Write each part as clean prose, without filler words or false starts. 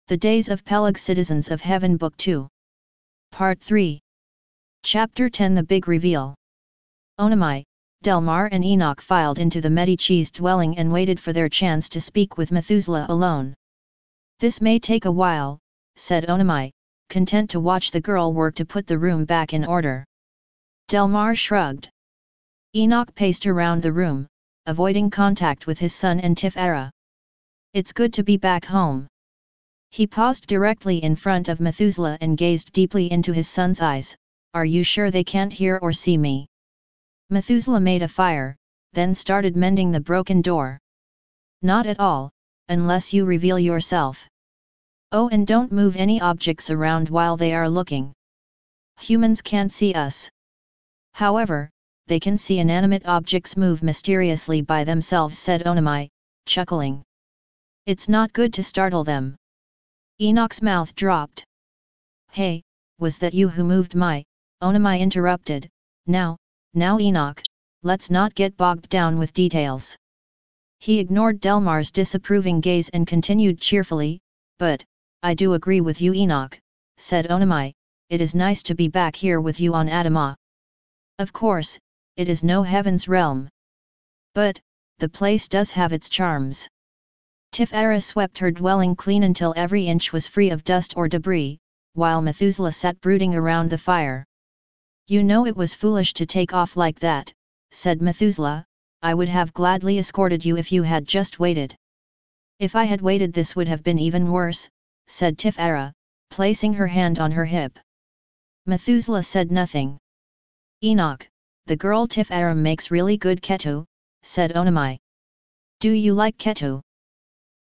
The Days of Peleg, Citizens of Heaven, Book 2. Part 3. Chapter 10, The Big Reveal. Onamai, Delmar and Enoch filed into the Medicis' dwelling and waited for their chance to speak with Methuselah alone. "This may take a while," said Onamai, content to watch the girl work to put the room back in order. Delmar shrugged. Enoch paced around the room, avoiding contact with his son and Tifera. "It's good to be back home." He paused directly in front of Methuselah and gazed deeply into his son's eyes. "Are you sure they can't hear or see me?" Methuselah made a fire, then started mending the broken door. "Not at all, unless you reveal yourself. Oh, and don't move any objects around while they are looking. Humans can't see us. However, they can see inanimate objects move mysteriously by themselves," said Onamai, chuckling. "It's not good to startle them." Enoch's mouth dropped. "Hey, was that you who moved my—" Onamai interrupted. Now Enoch, let's not get bogged down with details." He ignored Delmar's disapproving gaze and continued cheerfully, "But, I do agree with you, Enoch," said Onamai, "it is nice to be back here with you on Adama. Of course, it is no heaven's realm. But, the place does have its charms." Tifera swept her dwelling clean until every inch was free of dust or debris, while Methuselah sat brooding around the fire. "You know it was foolish to take off like that," said Methuselah. "I would have gladly escorted you if you had just waited." "If I had waited, this would have been even worse," said Tifera, placing her hand on her hip. Methuselah said nothing. "Enoch, the girl Tifera makes really good ketu," said Onamai. "Do you like ketu?"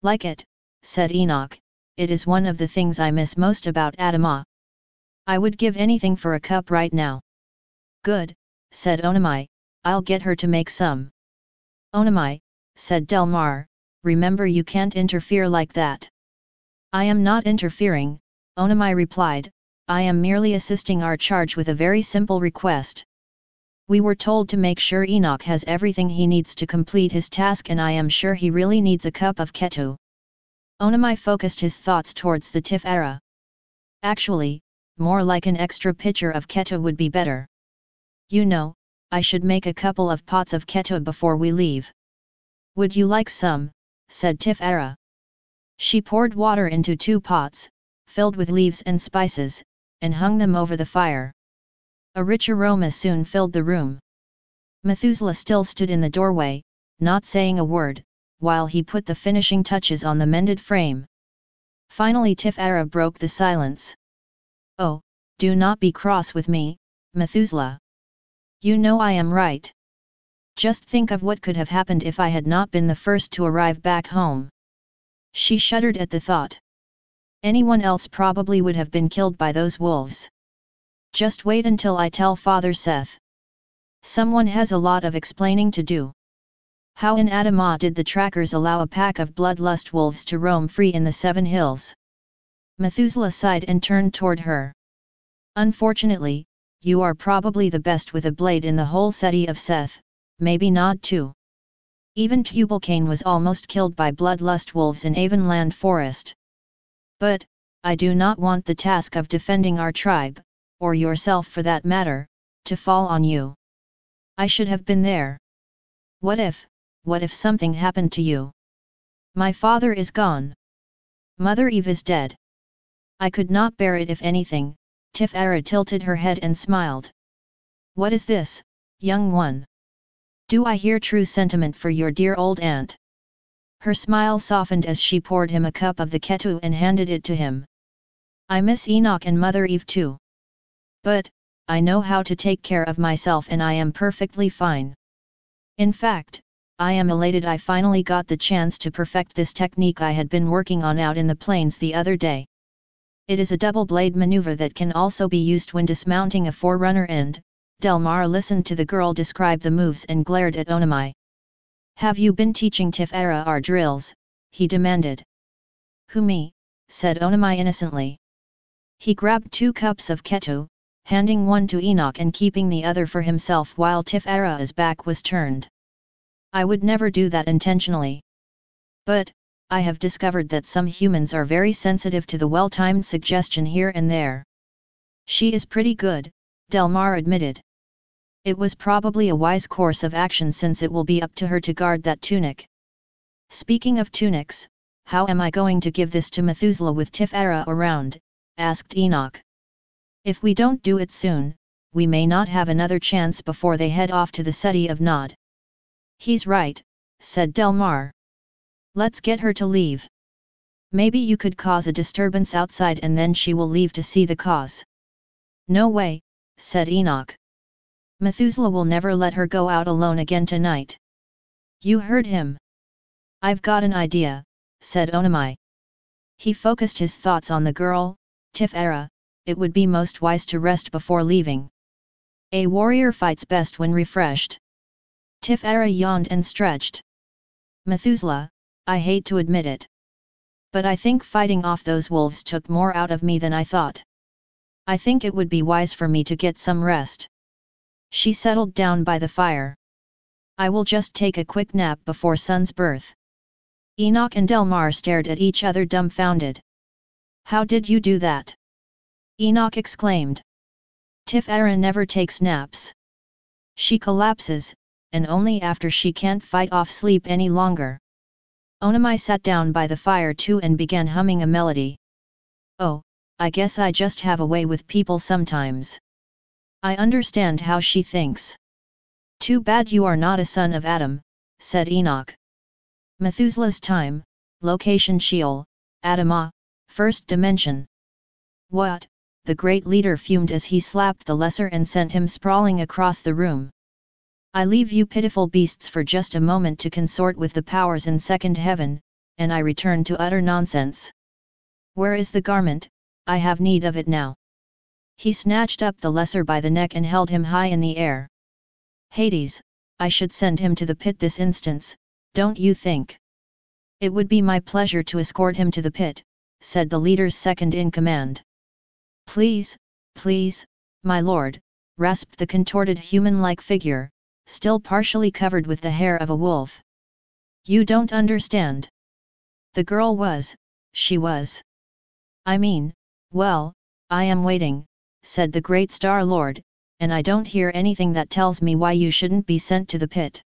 "Like it," said Enoch. "It is one of the things I miss most about Adama. I would give anything for a cup right now." "Good," said Onamai, "I'll get her to make some." "Onamai," said Delmar, "remember you can't interfere like that." "I am not interfering," Onamai replied, "I am merely assisting our charge with a very simple request. We were told to make sure Enoch has everything he needs to complete his task, and I am sure he really needs a cup of ketu." Onamai focused his thoughts towards the Tifera. "Actually, more like an extra pitcher of ketu would be better. You know, I should make a couple of pots of ketu before we leave." "Would you like some?" said Tifera. She poured water into 2 pots, filled with leaves and spices, and hung them over the fire. A rich aroma soon filled the room. Methuselah still stood in the doorway, not saying a word, while he put the finishing touches on the mended frame. Finally Tifera broke the silence. "Oh, do not be cross with me, Methuselah. You know I am right. Just think of what could have happened if I had not been the first to arrive back home." She shuddered at the thought. Anyone else probably would have been killed by those wolves. "Just wait until I tell Father Seth. Someone has a lot of explaining to do. How in Adama did the trackers allow a pack of bloodlust wolves to roam free in the 7 hills?" Methuselah sighed and turned toward her. "Unfortunately, you are probably the best with a blade in the whole city of Seth, maybe Nod too. Even Tubal-Cain was almost killed by bloodlust wolves in Avonland Forest. But, I do not want the task of defending our tribe, or yourself for that matter, to fall on you. I should have been there. What if something happened to you? My father is gone. Mother Eve is dead. I could not bear it if anything." Tifera tilted her head and smiled. "What is this, young one? Do I hear true sentiment for your dear old aunt?" Her smile softened as she poured him a cup of the ketu and handed it to him. "I miss Enoch and Mother Eve too. But, I know how to take care of myself and I am perfectly fine. In fact, I am elated I finally got the chance to perfect this technique I had been working on out in the plains the other day. It is a double-blade maneuver that can also be used when dismounting a forerunner and." Delmar listened to the girl describe the moves and glared at Onamai. "Have you been teaching Tifera our drills?" he demanded. "Who, me?" said Onamai innocently. He grabbed 2 cups of ketu, handing one to Enoch and keeping the other for himself while Tifera's back was turned. "I would never do that intentionally. But, I have discovered that some humans are very sensitive to the well-timed suggestion here and there. She is pretty good, Delmar admitted. It was probably a wise course of action since it will be up to her to guard that tunic. Speaking of tunics, how am I going to give this to Methuselah with Tifera around? Asked Enoch. If we don't do it soon, we may not have another chance before they head off to the city of Nod. He's right, said Delmar. Let's get her to leave. Maybe you could cause a disturbance outside and then she will leave to see the cause. No way, said Enoch. Methuselah will never let her go out alone again tonight. You heard him. I've got an idea, said Onamai. He focused his thoughts on the girl, Tifera. It would be most wise to rest before leaving. A warrior fights best when refreshed. Tifera yawned and stretched. Methuselah, I hate to admit it. But I think fighting off those wolves took more out of me than I thought. I think it would be wise for me to get some rest. She settled down by the fire. I will just take a quick nap before Sun's birth. Enoch and Delmar stared at each other dumbfounded. How did you do that? Enoch exclaimed. Tifera never takes naps. She collapses, and only after she can't fight off sleep any longer. Onamai sat down by the fire too and began humming a melody. Oh, I guess I just have a way with people sometimes. I understand how she thinks. Too bad you are not a son of Adam, said Enoch. Methuselah's time, location Sheol, Adamah, first dimension. What? The great leader fumed as he slapped the lesser and sent him sprawling across the room. I leave you pitiful beasts for just a moment to consort with the powers in second heaven, and I return to utter nonsense. Where is the garment? I have need of it now. He snatched up the lesser by the neck and held him high in the air. Hades, I should send him to the pit this instance, don't you think? It would be my pleasure to escort him to the pit, said the leader's second-in-command. Please, please, my lord, rasped the contorted human-like figure, still partially covered with the hair of a wolf. You don't understand. The girl was, she was. I mean, well, I am waiting, said the great Star Lord, and I don't hear anything that tells me why you shouldn't be sent to the pit.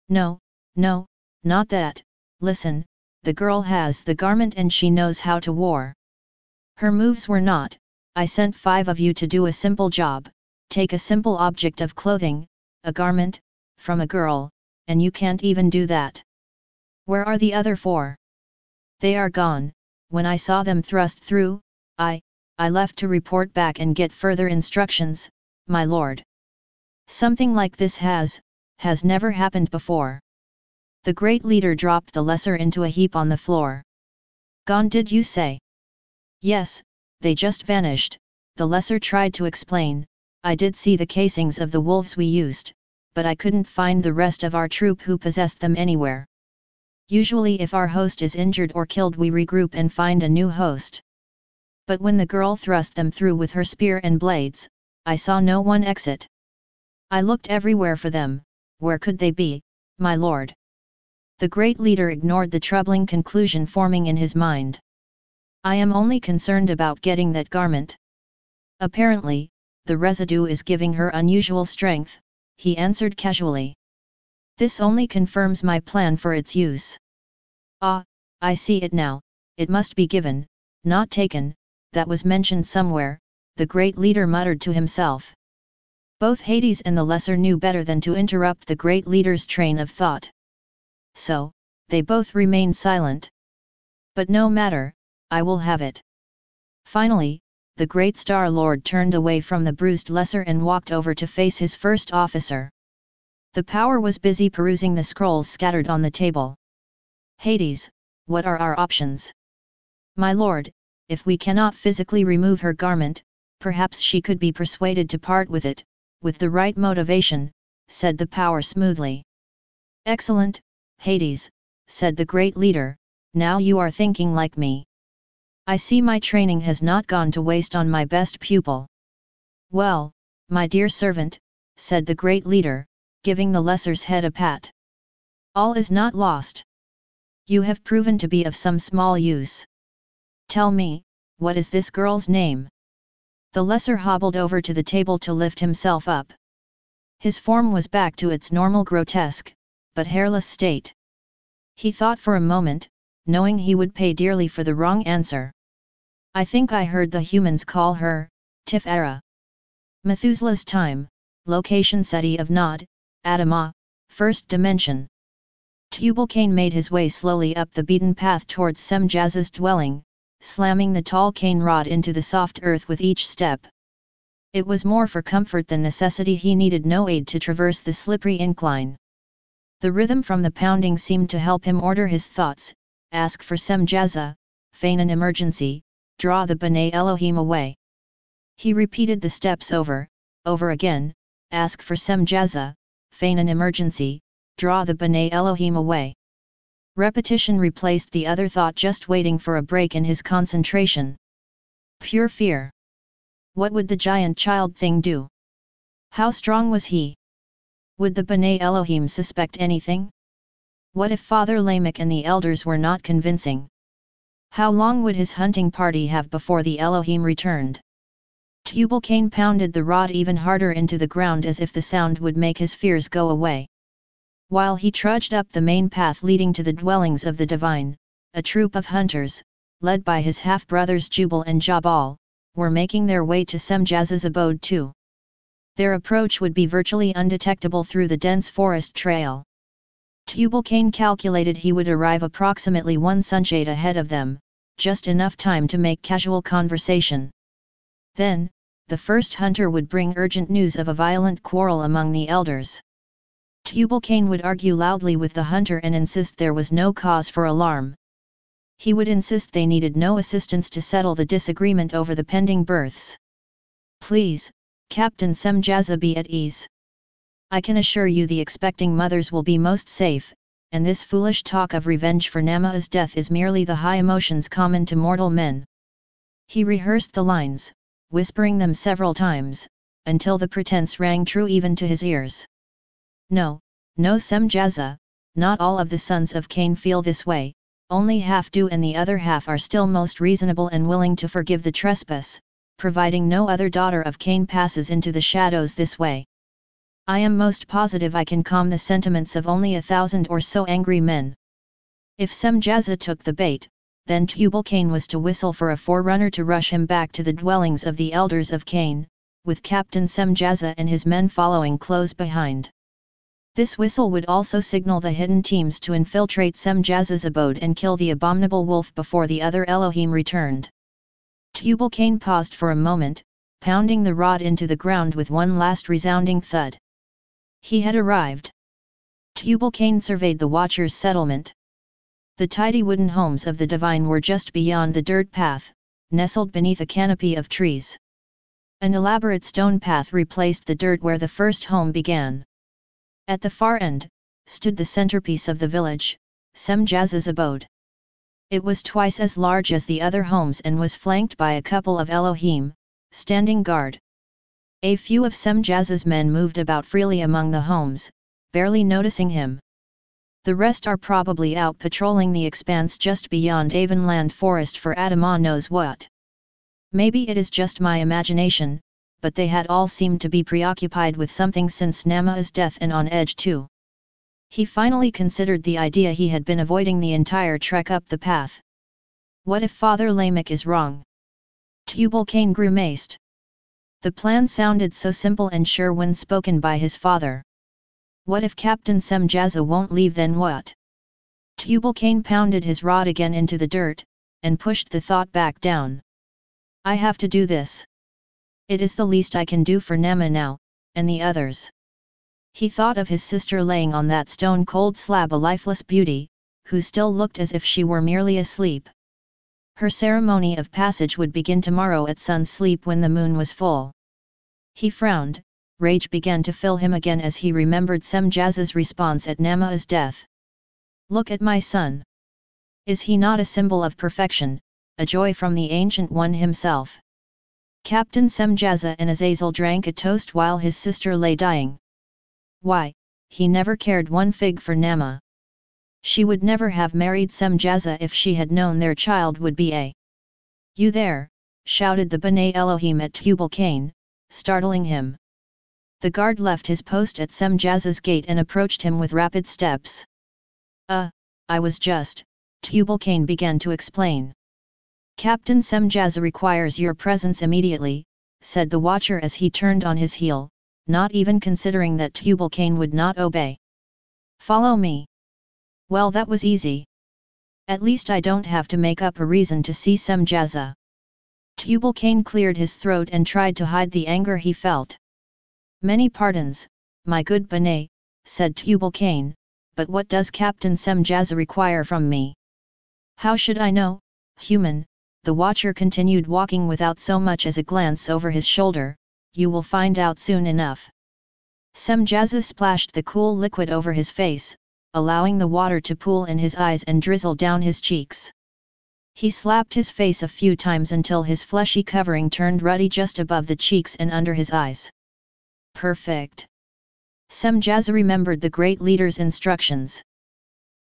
No, no, not that, listen, the girl has the garment and she knows how to war. Her moves were not, I sent 5 of you to do a simple job, take a simple object of clothing, a garment, from a girl, and you can't even do that. Where are the other 4? They are gone. When I saw them thrust through, I left to report back and get further instructions, my lord. Something like this has never happened before. The great leader dropped the lesser into a heap on the floor. Gone did you say? Yes, they just vanished, the lesser tried to explain. I did see the casings of the wolves we used, but I couldn't find the rest of our troop who possessed them anywhere. Usually if our host is injured or killed we regroup and find a new host. But when the girl thrust them through with her spear and blades, I saw no one exit. I looked everywhere for them, where could they be, my lord? The great leader ignored the troubling conclusion forming in his mind. I am only concerned about getting that garment. Apparently, the residue is giving her unusual strength, he answered casually. This only confirms my plan for its use. Ah, I see it now, it must be given, not taken, that was mentioned somewhere, the great leader muttered to himself. Both Hades and the lesser knew better than to interrupt the great leader's train of thought. So, they both remained silent. But no matter, I will have it. Finally, the great Star Lord turned away from the bruised lesser and walked over to face his first officer. The power was busy perusing the scrolls scattered on the table. Hades, what are our options? My lord, if we cannot physically remove her garment, perhaps she could be persuaded to part with it, with the right motivation, said the power smoothly. Excellent, Hades, said the great leader, now you are thinking like me. I see my training has not gone to waste on my best pupil. Well, my dear servant, said the great leader, giving the lesser's head a pat. All is not lost. You have proven to be of some small use. Tell me, what is this girl's name? The lesser hobbled over to the table to lift himself up. His form was back to its normal grotesque, but hairless state. He thought for a moment, knowing he would pay dearly for the wrong answer. I think I heard the humans call her, Tifera. Methuselah's time, location City of Nod, Adama, first dimension. Tubal-Cain made his way slowly up the beaten path towards Semjaz's dwelling, slamming the tall cane rod into the soft earth with each step. It was more for comfort than necessity. He needed no aid to traverse the slippery incline. The rhythm from the pounding seemed to help him order his thoughts. Ask for Semjaza, feign an emergency, draw the B'nai Elohim away. He repeated the steps over again. Ask for Semjaza, feign an emergency, draw the B'nai Elohim away. Repetition replaced the other thought, just waiting for a break in his concentration. Pure fear. What would the giant child thing do? How strong was he? Would the B'nai Elohim suspect anything? What if Father Lamech and the elders were not convincing? How long would his hunting party have before the Elohim returned? Tubal-Cain pounded the rod even harder into the ground as if the sound would make his fears go away. While he trudged up the main path leading to the dwellings of the divine, a troop of hunters, led by his half-brothers Jubal and Jabal, were making their way to Semjaz's abode too. Their approach would be virtually undetectable through the dense forest trail. Tubal-Cain calculated he would arrive approximately one sunshade ahead of them, just enough time to make casual conversation. Then, the first hunter would bring urgent news of a violent quarrel among the elders. Tubal-Cain would argue loudly with the hunter and insist there was no cause for alarm. He would insist they needed no assistance to settle the disagreement over the pending births. Please, Captain Semjaza, be at ease. I can assure you the expecting mothers will be most safe, and this foolish talk of revenge for Nama's death is merely the high emotions common to mortal men. He rehearsed the lines, whispering them several times, until the pretense rang true even to his ears. No, no Semjaza, not all of the sons of Cain feel this way, only half do, and the other half are still most reasonable and willing to forgive the trespass, providing no other daughter of Cain passes into the shadows this way. I am most positive I can calm the sentiments of only 1,000 or so angry men. If Semjaza took the bait, then Tubal-Cain was to whistle for a forerunner to rush him back to the dwellings of the elders of Cain, with Captain Semjaza and his men following close behind. This whistle would also signal the hidden teams to infiltrate Semjaza's abode and kill the abominable wolf before the other Elohim returned. Tubal-Cain paused for a moment, pounding the rod into the ground with one last resounding thud. He had arrived. Tubal-Cain surveyed the Watchers' settlement. The tidy wooden homes of the divine were just beyond the dirt path, nestled beneath a canopy of trees. An elaborate stone path replaced the dirt where the first home began. At the far end, stood the centerpiece of the village, Semjaza's abode. It was twice as large as the other homes and was flanked by a couple of Elohim, standing guard. A few of Semjaza's men moved about freely among the homes, barely noticing him. The rest are probably out patrolling the expanse just beyond Avonland Forest for Adama knows what. Maybe it is just my imagination, but they had all seemed to be preoccupied with something since Nama's death and on edge too. He finally considered the idea he had been avoiding the entire trek up the path. What if Father Lamech is wrong? Tubal-Cain grimaced. The plan sounded so simple and sure when spoken by his father. What if Captain Semjaza won't leave, then what? Tubal-Cain pounded his rod again into the dirt, and pushed the thought back down. I have to do this. It is the least I can do for Nema now, and the others. He thought of his sister laying on that stone-cold slab, a lifeless beauty, who still looked as if she were merely asleep. Her ceremony of passage would begin tomorrow at sun-sleep when the moon was full. He frowned, rage began to fill him again as he remembered Semjaza's response at Nama's death. Look at my son. Is he not a symbol of perfection, a joy from the Ancient One himself? Captain Semjaza and Azazel drank a toast while his sister lay dying. Why, he never cared one fig for Nama. She would never have married Semjaza if she had known their child would be a. "You there!" shouted the B'nai Elohim at Tubal-Cain, startling him. The guard left his post at Semjaza's gate and approached him with rapid steps. I was just," Tubal-Cain began to explain. "Captain Semjaza requires your presence immediately," said the watcher as he turned on his heel, not even considering that Tubal-Cain would not obey. "Follow me." "Well, that was easy. At least I don't have to make up a reason to see Semjaza." Tubal-Cain cleared his throat and tried to hide the anger he felt. "Many pardons, my good B'nai," said Tubal-Cain, "but what does Captain Semjaza require from me?" "How should I know, human?" The watcher continued, walking without so much as a glance over his shoulder. "You will find out soon enough." Semjaza splashed the cool liquid over his face, allowing the water to pool in his eyes and drizzle down his cheeks. He slapped his face a few times until his fleshy covering turned ruddy just above the cheeks and under his eyes. Perfect. Semjaza remembered the great leader's instructions.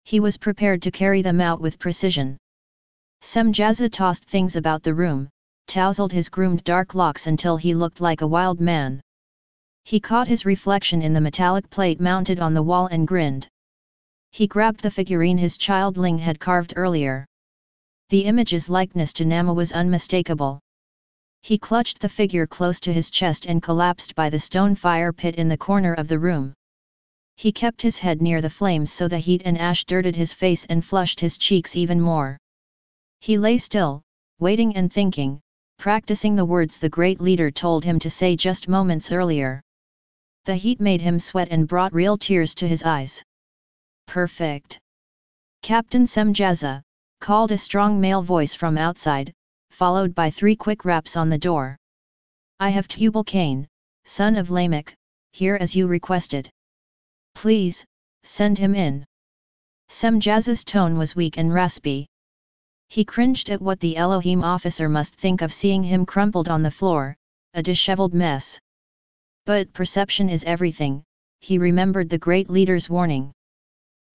He was prepared to carry them out with precision. Semjaza tossed things about the room, tousled his groomed dark locks until he looked like a wild man. He caught his reflection in the metallic plate mounted on the wall and grinned. He grabbed the figurine his childling had carved earlier. The image's likeness to Nama was unmistakable. He clutched the figure close to his chest and collapsed by the stone fire pit in the corner of the room. He kept his head near the flames so the heat and ash dirted his face and flushed his cheeks even more. He lay still, waiting and thinking, practicing the words the great leader told him to say just moments earlier. The heat made him sweat and brought real tears to his eyes. "Perfect." "Captain Semjaza," called a strong male voice from outside, followed by 3 quick raps on the door. "I have Tubal-Cain, son of Lamech, here as you requested. Please, send him in." Semjaza's tone was weak and raspy. He cringed at what the Elohim officer must think of seeing him crumpled on the floor, a disheveled mess. But perception is everything, he remembered the great leader's warning.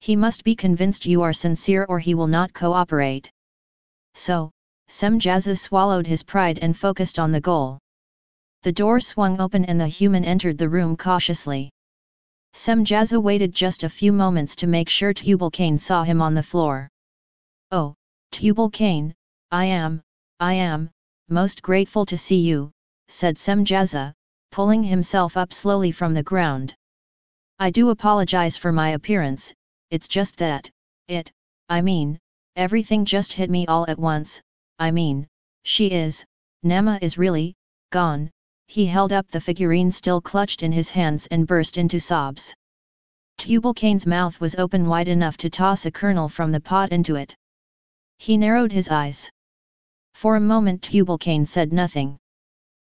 He must be convinced you are sincere or he will not cooperate. So, Semjaza swallowed his pride and focused on the goal. The door swung open and the human entered the room cautiously. Semjaza waited just a few moments to make sure Tubal-Cain saw him on the floor. "Oh, Tubal-Cain, I am, most grateful to see you," said Semjaza, pulling himself up slowly from the ground. "I do apologize for my appearance, it's just that, everything just hit me all at once, Nama is really, gone." He held up the figurine still clutched in his hands and burst into sobs. Tubal-Cain's mouth was open wide enough to toss a kernel from the pot into it. He narrowed his eyes. For a moment Tubal-Cain said nothing.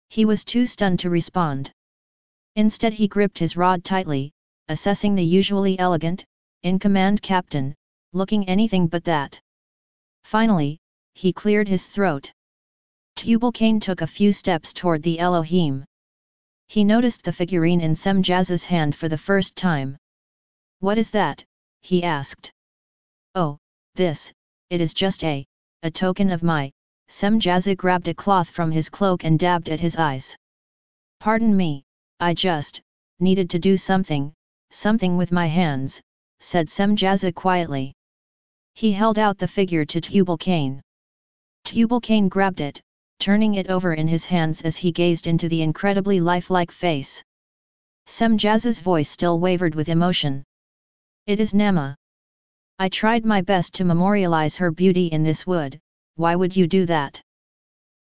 He was too stunned to respond. Instead he gripped his rod tightly, assessing the usually elegant, in-command captain, looking anything but that. Finally, he cleared his throat. Tubal-Cain took a few steps toward the Elohim. He noticed the figurine in Semjaza's hand for the first time. "What is that?" he asked. "Oh, it is just a token of my..." Semjaza grabbed a cloth from his cloak and dabbed at his eyes. "Pardon me, I just needed to do something with my hands," said Semjaza quietly. He held out the figure to Tubal-Cain. Tubal-Cain grabbed it, turning it over in his hands as he gazed into the incredibly lifelike face. Semjaza's voice still wavered with emotion. "It is Nama. I tried my best to memorialize her beauty in this wood. Why would you do that?"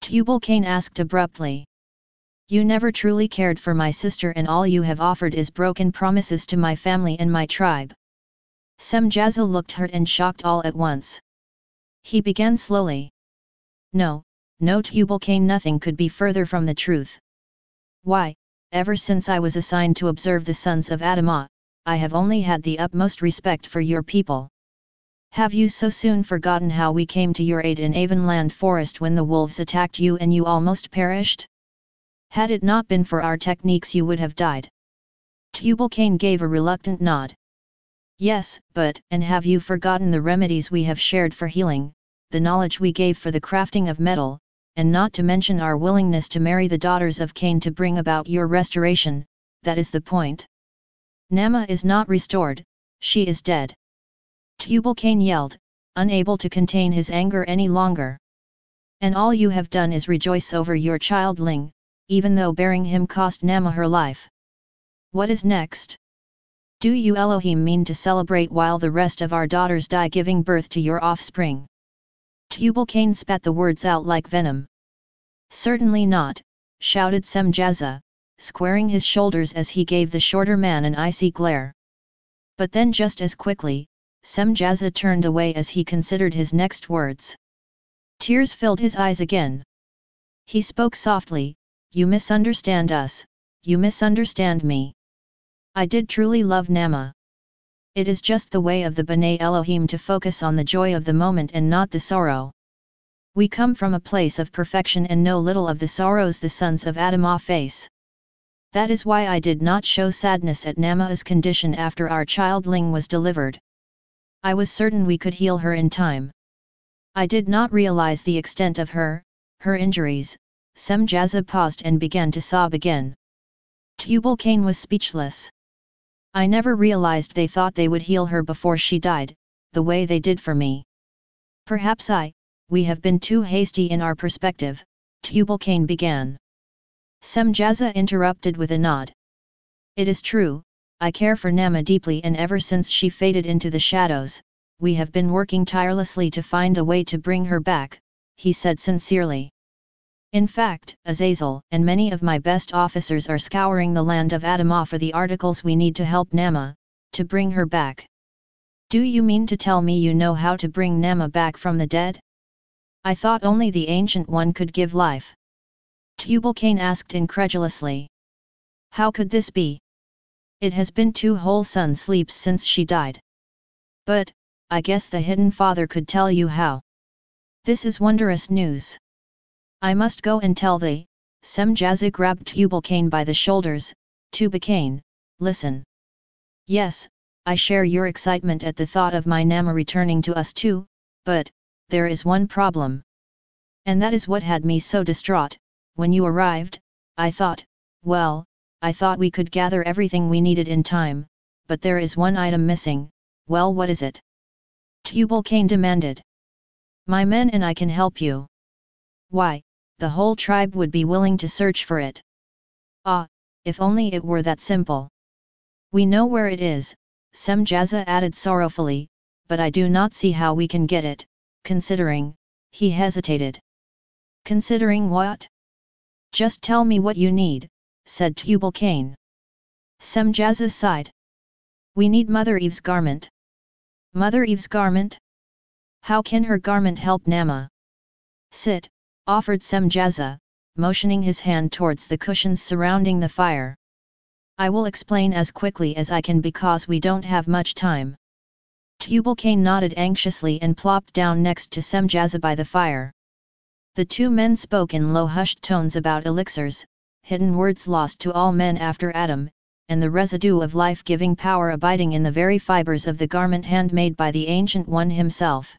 Tubal-Cain asked abruptly. "You never truly cared for my sister and all you have offered is broken promises to my family and my tribe." Semjaza looked hurt and shocked all at once. He began slowly. No, Tubal-Cain, nothing could be further from the truth. "Why, ever since I was assigned to observe the sons of Adamah, I have only had the utmost respect for your people. Have you so soon forgotten how we came to your aid in Avonland Forest when the wolves attacked you and you almost perished? Had it not been for our techniques you would have died." Tubal-Cain gave a reluctant nod. Yes, but, and have you forgotten the remedies we have shared for healing, the knowledge we gave for the crafting of metal, and not to mention our willingness to marry the daughters of Cain to bring about your restoration? That is the point. Nama is not restored, she is dead. Tubal-Cain yelled, unable to contain his anger any longer. And all you have done is rejoice over your childling, even though bearing him cost Nama her life. What is next? Do you Elohim mean to celebrate while the rest of our daughters die giving birth to your offspring? Tubal-Cain spat the words out like venom. Certainly not, shouted Semjaza, squaring his shoulders as he gave the shorter man an icy glare. But then just as quickly, Semjaza turned away as he considered his next words. Tears filled his eyes again. He spoke softly, you misunderstand us, you misunderstand me. I did truly love Nama. It is just the way of the B'nai Elohim to focus on the joy of the moment and not the sorrow. We come from a place of perfection and know little of the sorrows the sons of Adam face. That is why I did not show sadness at Nama's condition after our childling was delivered. I was certain we could heal her in time. I did not realize the extent of her injuries. Semjaza paused and began to sob again. Tubal-Cain was speechless. I never realized they thought they would heal her before she died, the way they did for me. Perhaps we have been too hasty in our perspective, Tubal-Cain began. Semjaza interrupted with a nod. It is true, I care for Nama deeply, and ever since she faded into the shadows, we have been working tirelessly to find a way to bring her back, he said sincerely. In fact, Azazel and many of my best officers are scouring the land of Adamah for the articles we need to help Nama, to bring her back. Do you mean to tell me you know how to bring Nama back from the dead? I thought only the Ancient One could give life. Tubal-Cain asked incredulously. How could this be? It has been 2 whole sun sleeps since she died. But, I guess the Hidden Father could tell you how. This is wondrous news. I must go and tell thee. Semjaza grabbed Tubal-Cain by the shoulders. Tubal-Cain, listen. Yes, I share your excitement at the thought of my Nama returning to us too, but, there is one problem. And that is what had me so distraught. When you arrived, I thought we could gather everything we needed in time, but there is one item missing. Well, what is it? Tubal-Cain demanded. My men and I can help you. Why, the whole tribe would be willing to search for it. Ah, if only it were that simple. We know where it is, Semjaza added sorrowfully, but I do not see how we can get it, considering, he hesitated. Considering what? Just tell me what you need, said Tubal-Cain. Semjaza sighed. We need Mother Eve's garment. Mother Eve's garment? How can her garment help Nama? Sit, offered Semjaza, motioning his hand towards the cushions surrounding the fire. I will explain as quickly as I can because we don't have much time. Tubal-Cain nodded anxiously and plopped down next to Semjaza by the fire. The 2 men spoke in low hushed tones about elixirs, hidden words lost to all men after Adam, and the residue of life-giving power abiding in the very fibers of the garment handmade by the Ancient One himself.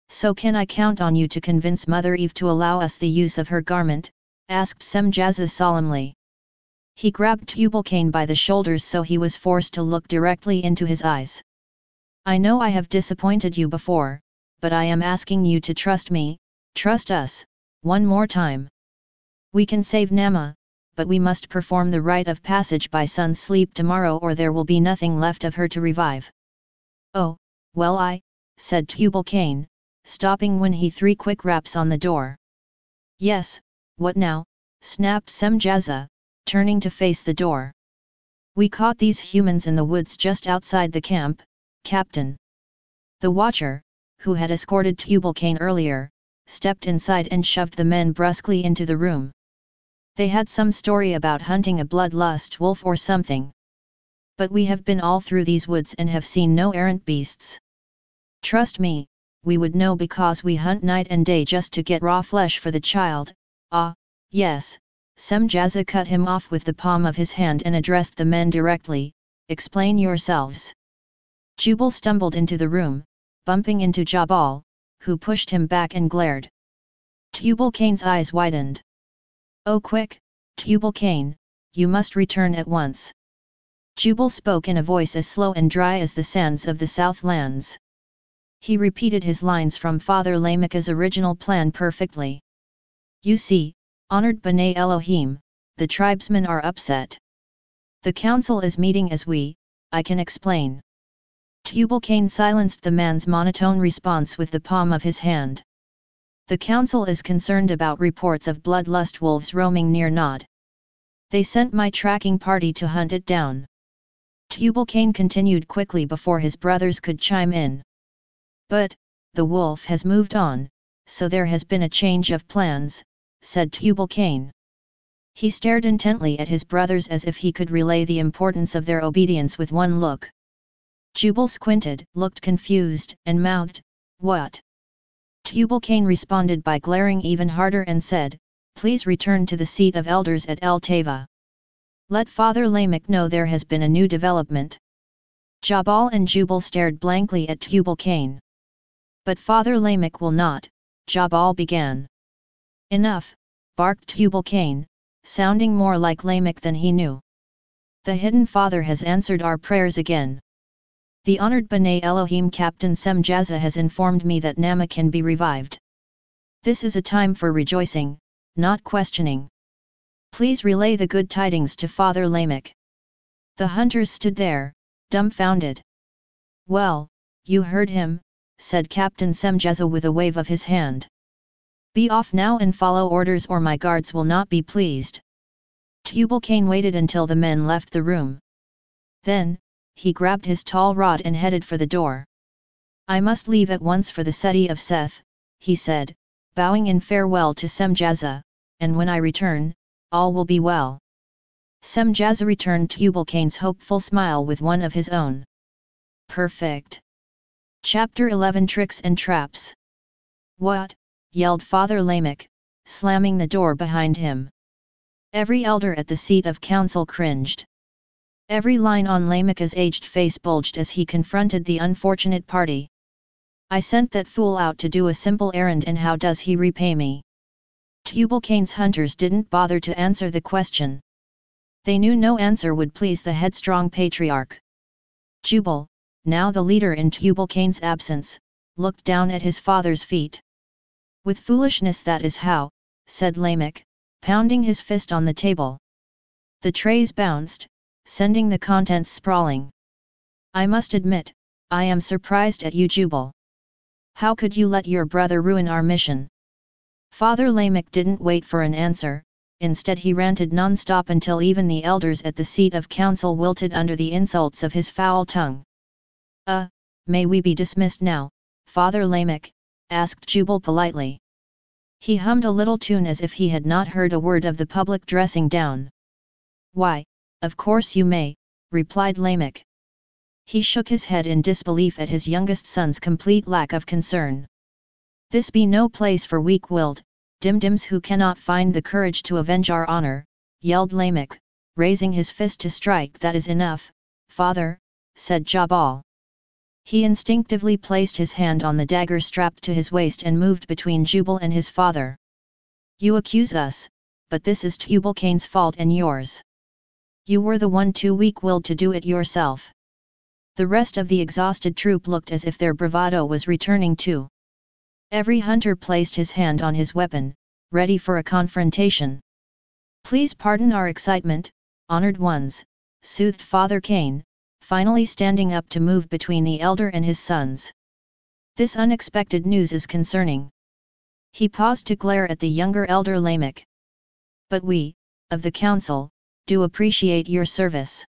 So can I count on you to convince Mother Eve to allow us the use of her garment? Asked Semjaza solemnly. He grabbed Tubal-Cain by the shoulders so he was forced to look directly into his eyes. I know I have disappointed you before, but I am asking you to trust me, trust us, one more time. We can save Nama, but we must perform the rite of passage by sun sleep tomorrow or there will be nothing left of her to revive. Oh, well said Tubal-Cain, stopping when he 3 quick raps on the door. Yes, what now? Snapped Semjaza, turning to face the door. We caught these humans in the woods just outside the camp, Captain. The Watcher, who had escorted Tubal-Cain earlier, stepped inside and shoved the men brusquely into the room. They had some story about hunting a bloodlust wolf or something. But we have been all through these woods and have seen no errant beasts. Trust me, we would know because we hunt night and day just to get raw flesh for the child. Ah, yes, Semjaza cut him off with the palm of his hand and addressed the men directly, explain yourselves. Jubal stumbled into the room, bumping into Jabal, who pushed him back and glared. Tubal-Cain's eyes widened. "Oh quick, Tubal-Cain, you must return at once." Jubal spoke in a voice as slow and dry as the sands of the Southlands. He repeated his lines from Father Lamech's original plan perfectly. "You see, honored B'nai Elohim, the tribesmen are upset. The council is meeting as I can explain." Tubal-Cain silenced the man's monotone response with the palm of his hand. "The council is concerned about reports of bloodlust wolves roaming near Nod. They sent my tracking party to hunt it down." Tubal-Cain continued quickly before his brothers could chime in. "But, the wolf has moved on, so there has been a change of plans," said Tubal-Cain. He stared intently at his brothers as if he could relay the importance of their obedience with one look. Jubal squinted, looked confused, and mouthed, "What?" Tubal-Cain responded by glaring even harder and said, "Please return to the seat of elders at El Teva. Let Father Lamech know there has been a new development." Jabal and Jubal stared blankly at Tubal-Cain. "But Father Lamech will not," Jabal began. "Enough," barked Tubal-Cain, sounding more like Lamech than he knew. "The hidden Father has answered our prayers again. The honored B'nai Elohim Captain Semjaza has informed me that Nama can be revived. This is a time for rejoicing, not questioning. Please relay the good tidings to Father Lamech." The hunters stood there, dumbfounded. "Well, you heard him," said Captain Semjaza with a wave of his hand. "Be off now and follow orders or my guards will not be pleased." Tubal-Cain waited until the men left the room. Then, he grabbed his tall rod and headed for the door. "I must leave at once for the city of Seth," he said, bowing in farewell to Semjaza, "and when I return, all will be well." Semjaza returned Tubal-Cain's hopeful smile with one of his own. Perfect. Chapter 11 Tricks and Traps. "What?" yelled Father Lamech, slamming the door behind him. Every elder at the seat of council cringed. Every line on Lamech's aged face bulged as he confronted the unfortunate party. "I sent that fool out to do a simple errand and how does he repay me?" Tubal-Cain's hunters didn't bother to answer the question. They knew no answer would please the headstrong patriarch. Jubal, now the leader in Tubal-Cain's absence, looked down at his father's feet. "With foolishness that is how," said Lamech, pounding his fist on the table. The trays bounced, sending the contents sprawling. "I must admit, I am surprised at you, Jubal. How could you let your brother ruin our mission?" Father Lamech didn't wait for an answer, instead he ranted non-stop until even the elders at the seat of council wilted under the insults of his foul tongue. May we be dismissed now, Father Lamech?" asked Jubal politely. He hummed a little tune as if he had not heard a word of the public dressing down. "Why, of course you may," replied Lamech. He shook his head in disbelief at his youngest son's complete lack of concern. "This be no place for weak-willed, dim-dims who cannot find the courage to avenge our honor," yelled Lamech, raising his fist to strike. "That is enough, father," said Jabal. He instinctively placed his hand on the dagger strapped to his waist and moved between Jubal and his father. "You accuse us, but this is Tubal-Cain's fault and yours. You were the one too weak-willed to do it yourself." The rest of the exhausted troop looked as if their bravado was returning too. Every hunter placed his hand on his weapon, ready for a confrontation. "Please pardon our excitement, honored ones," soothed Father Cain, finally standing up to move between the elder and his sons. "This unexpected news is concerning." He paused to glare at the younger elder Lamech. "But we, of the council, do appreciate your service.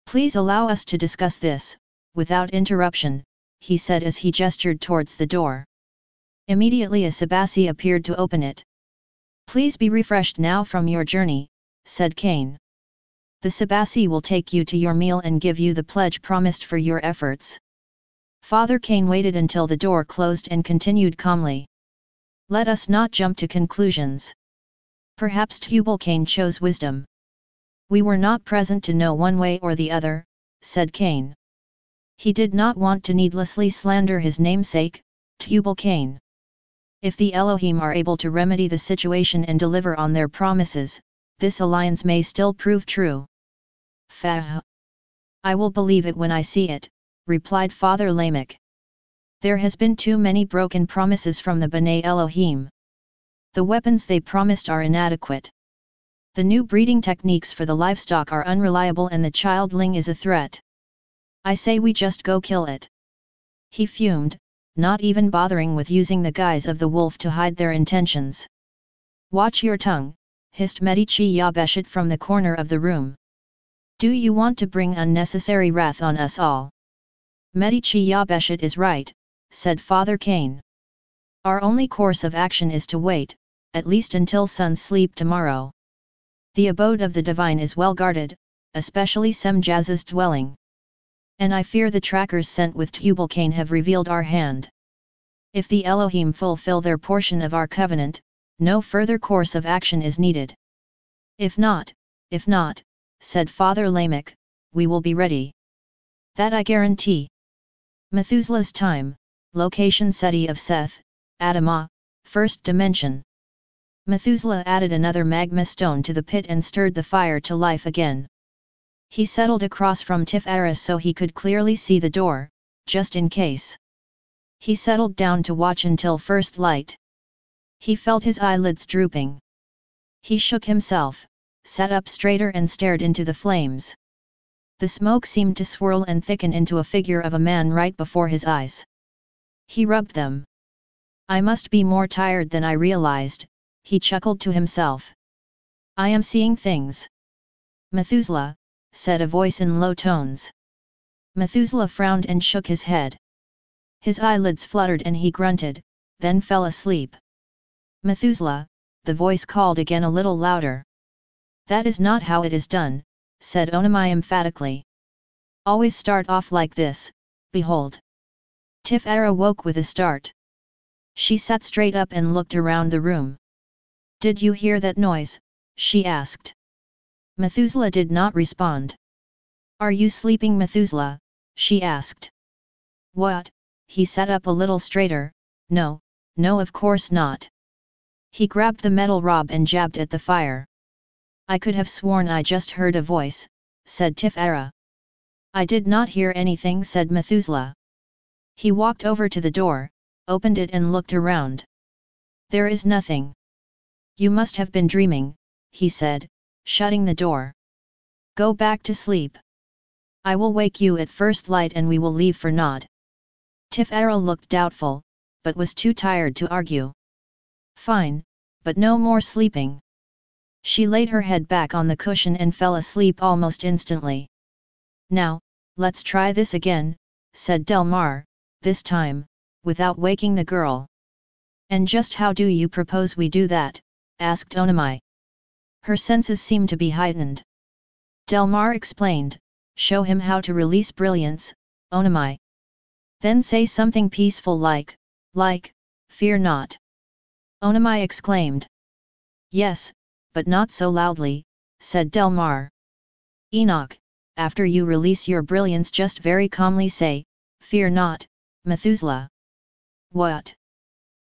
Please allow us to discuss this, without interruption," he said as he gestured towards the door. Immediately a Sabassi appeared to open it. "Please be refreshed now from your journey," said Cain. "The Sabassi will take you to your meal and give you the pledge promised for your efforts." Father Cain waited until the door closed and continued calmly. "Let us not jump to conclusions. Perhaps Tubal-Cain chose wisdom. We were not present to know one way or the other," said Cain. He did not want to needlessly slander his namesake, Tubal-Cain. If the Elohim are able to remedy the situation and deliver on their promises, this alliance may still prove true. Fah! I will believe it when I see it, replied Father Lamech. There has been too many broken promises from the B'nai Elohim. The weapons they promised are inadequate. The new breeding techniques for the livestock are unreliable and the childling is a threat. I say we just go kill it. He fumed, not even bothering with using the guise of the wolf to hide their intentions. Watch your tongue, hissed Medici Yabeshet from the corner of the room. Do you want to bring unnecessary wrath on us all? Medici Yabeshet is right, said Father Cain. Our only course of action is to wait, at least until sun sleep tomorrow. The abode of the divine is well guarded, especially Semjaz's dwelling. And I fear the trackers sent with Tubal-Cain have revealed our hand. If the Elohim fulfill their portion of our covenant, no further course of action is needed. If not, said Father Lamech, we will be ready. That I guarantee. Methuselah's time, location Seti of Seth, Adamah, first dimension. Methuselah added another magma stone to the pit and stirred the fire to life again. He settled across from Tif-Ara so he could clearly see the door, just in case. He settled down to watch until first light. He felt his eyelids drooping. He shook himself, sat up straighter and stared into the flames. The smoke seemed to swirl and thicken into a figure of a man right before his eyes. He rubbed them. I must be more tired than I realized, he chuckled to himself. I am seeing things. Methuselah, said a voice in low tones. Methuselah frowned and shook his head. His eyelids fluttered and he grunted, then fell asleep. Methuselah, the voice called again a little louder. That is not how it is done, said Onamai emphatically. Always start off like this, behold. Tif-Ara woke with a start. She sat straight up and looked around the room. Did you hear that noise? She asked. Methuselah did not respond. Are you sleeping, Methuselah? She asked. What? He sat up a little straighter. No, of course not. He grabbed the metal rod and jabbed at the fire. I could have sworn I just heard a voice, said Tif-Ara. I did not hear anything, said Methuselah. He walked over to the door, opened it and looked around. There is nothing. You must have been dreaming, he said, shutting the door. Go back to sleep. I will wake you at first light and we will leave for Nod. Tif-Ara looked doubtful, but was too tired to argue. Fine, but no more sleeping. She laid her head back on the cushion and fell asleep almost instantly. Now, let's try this again, said Delmar, this time, without waking the girl. And just how do you propose we do that? Asked Onamai. Her senses seemed to be heightened. Delmar explained, show him how to release brilliance, Onamai. Then say something peaceful like, fear not. Onamai exclaimed. Yes, but not so loudly, said Delmar. Enoch, after you release your brilliance just very calmly say, fear not, Methuselah. What?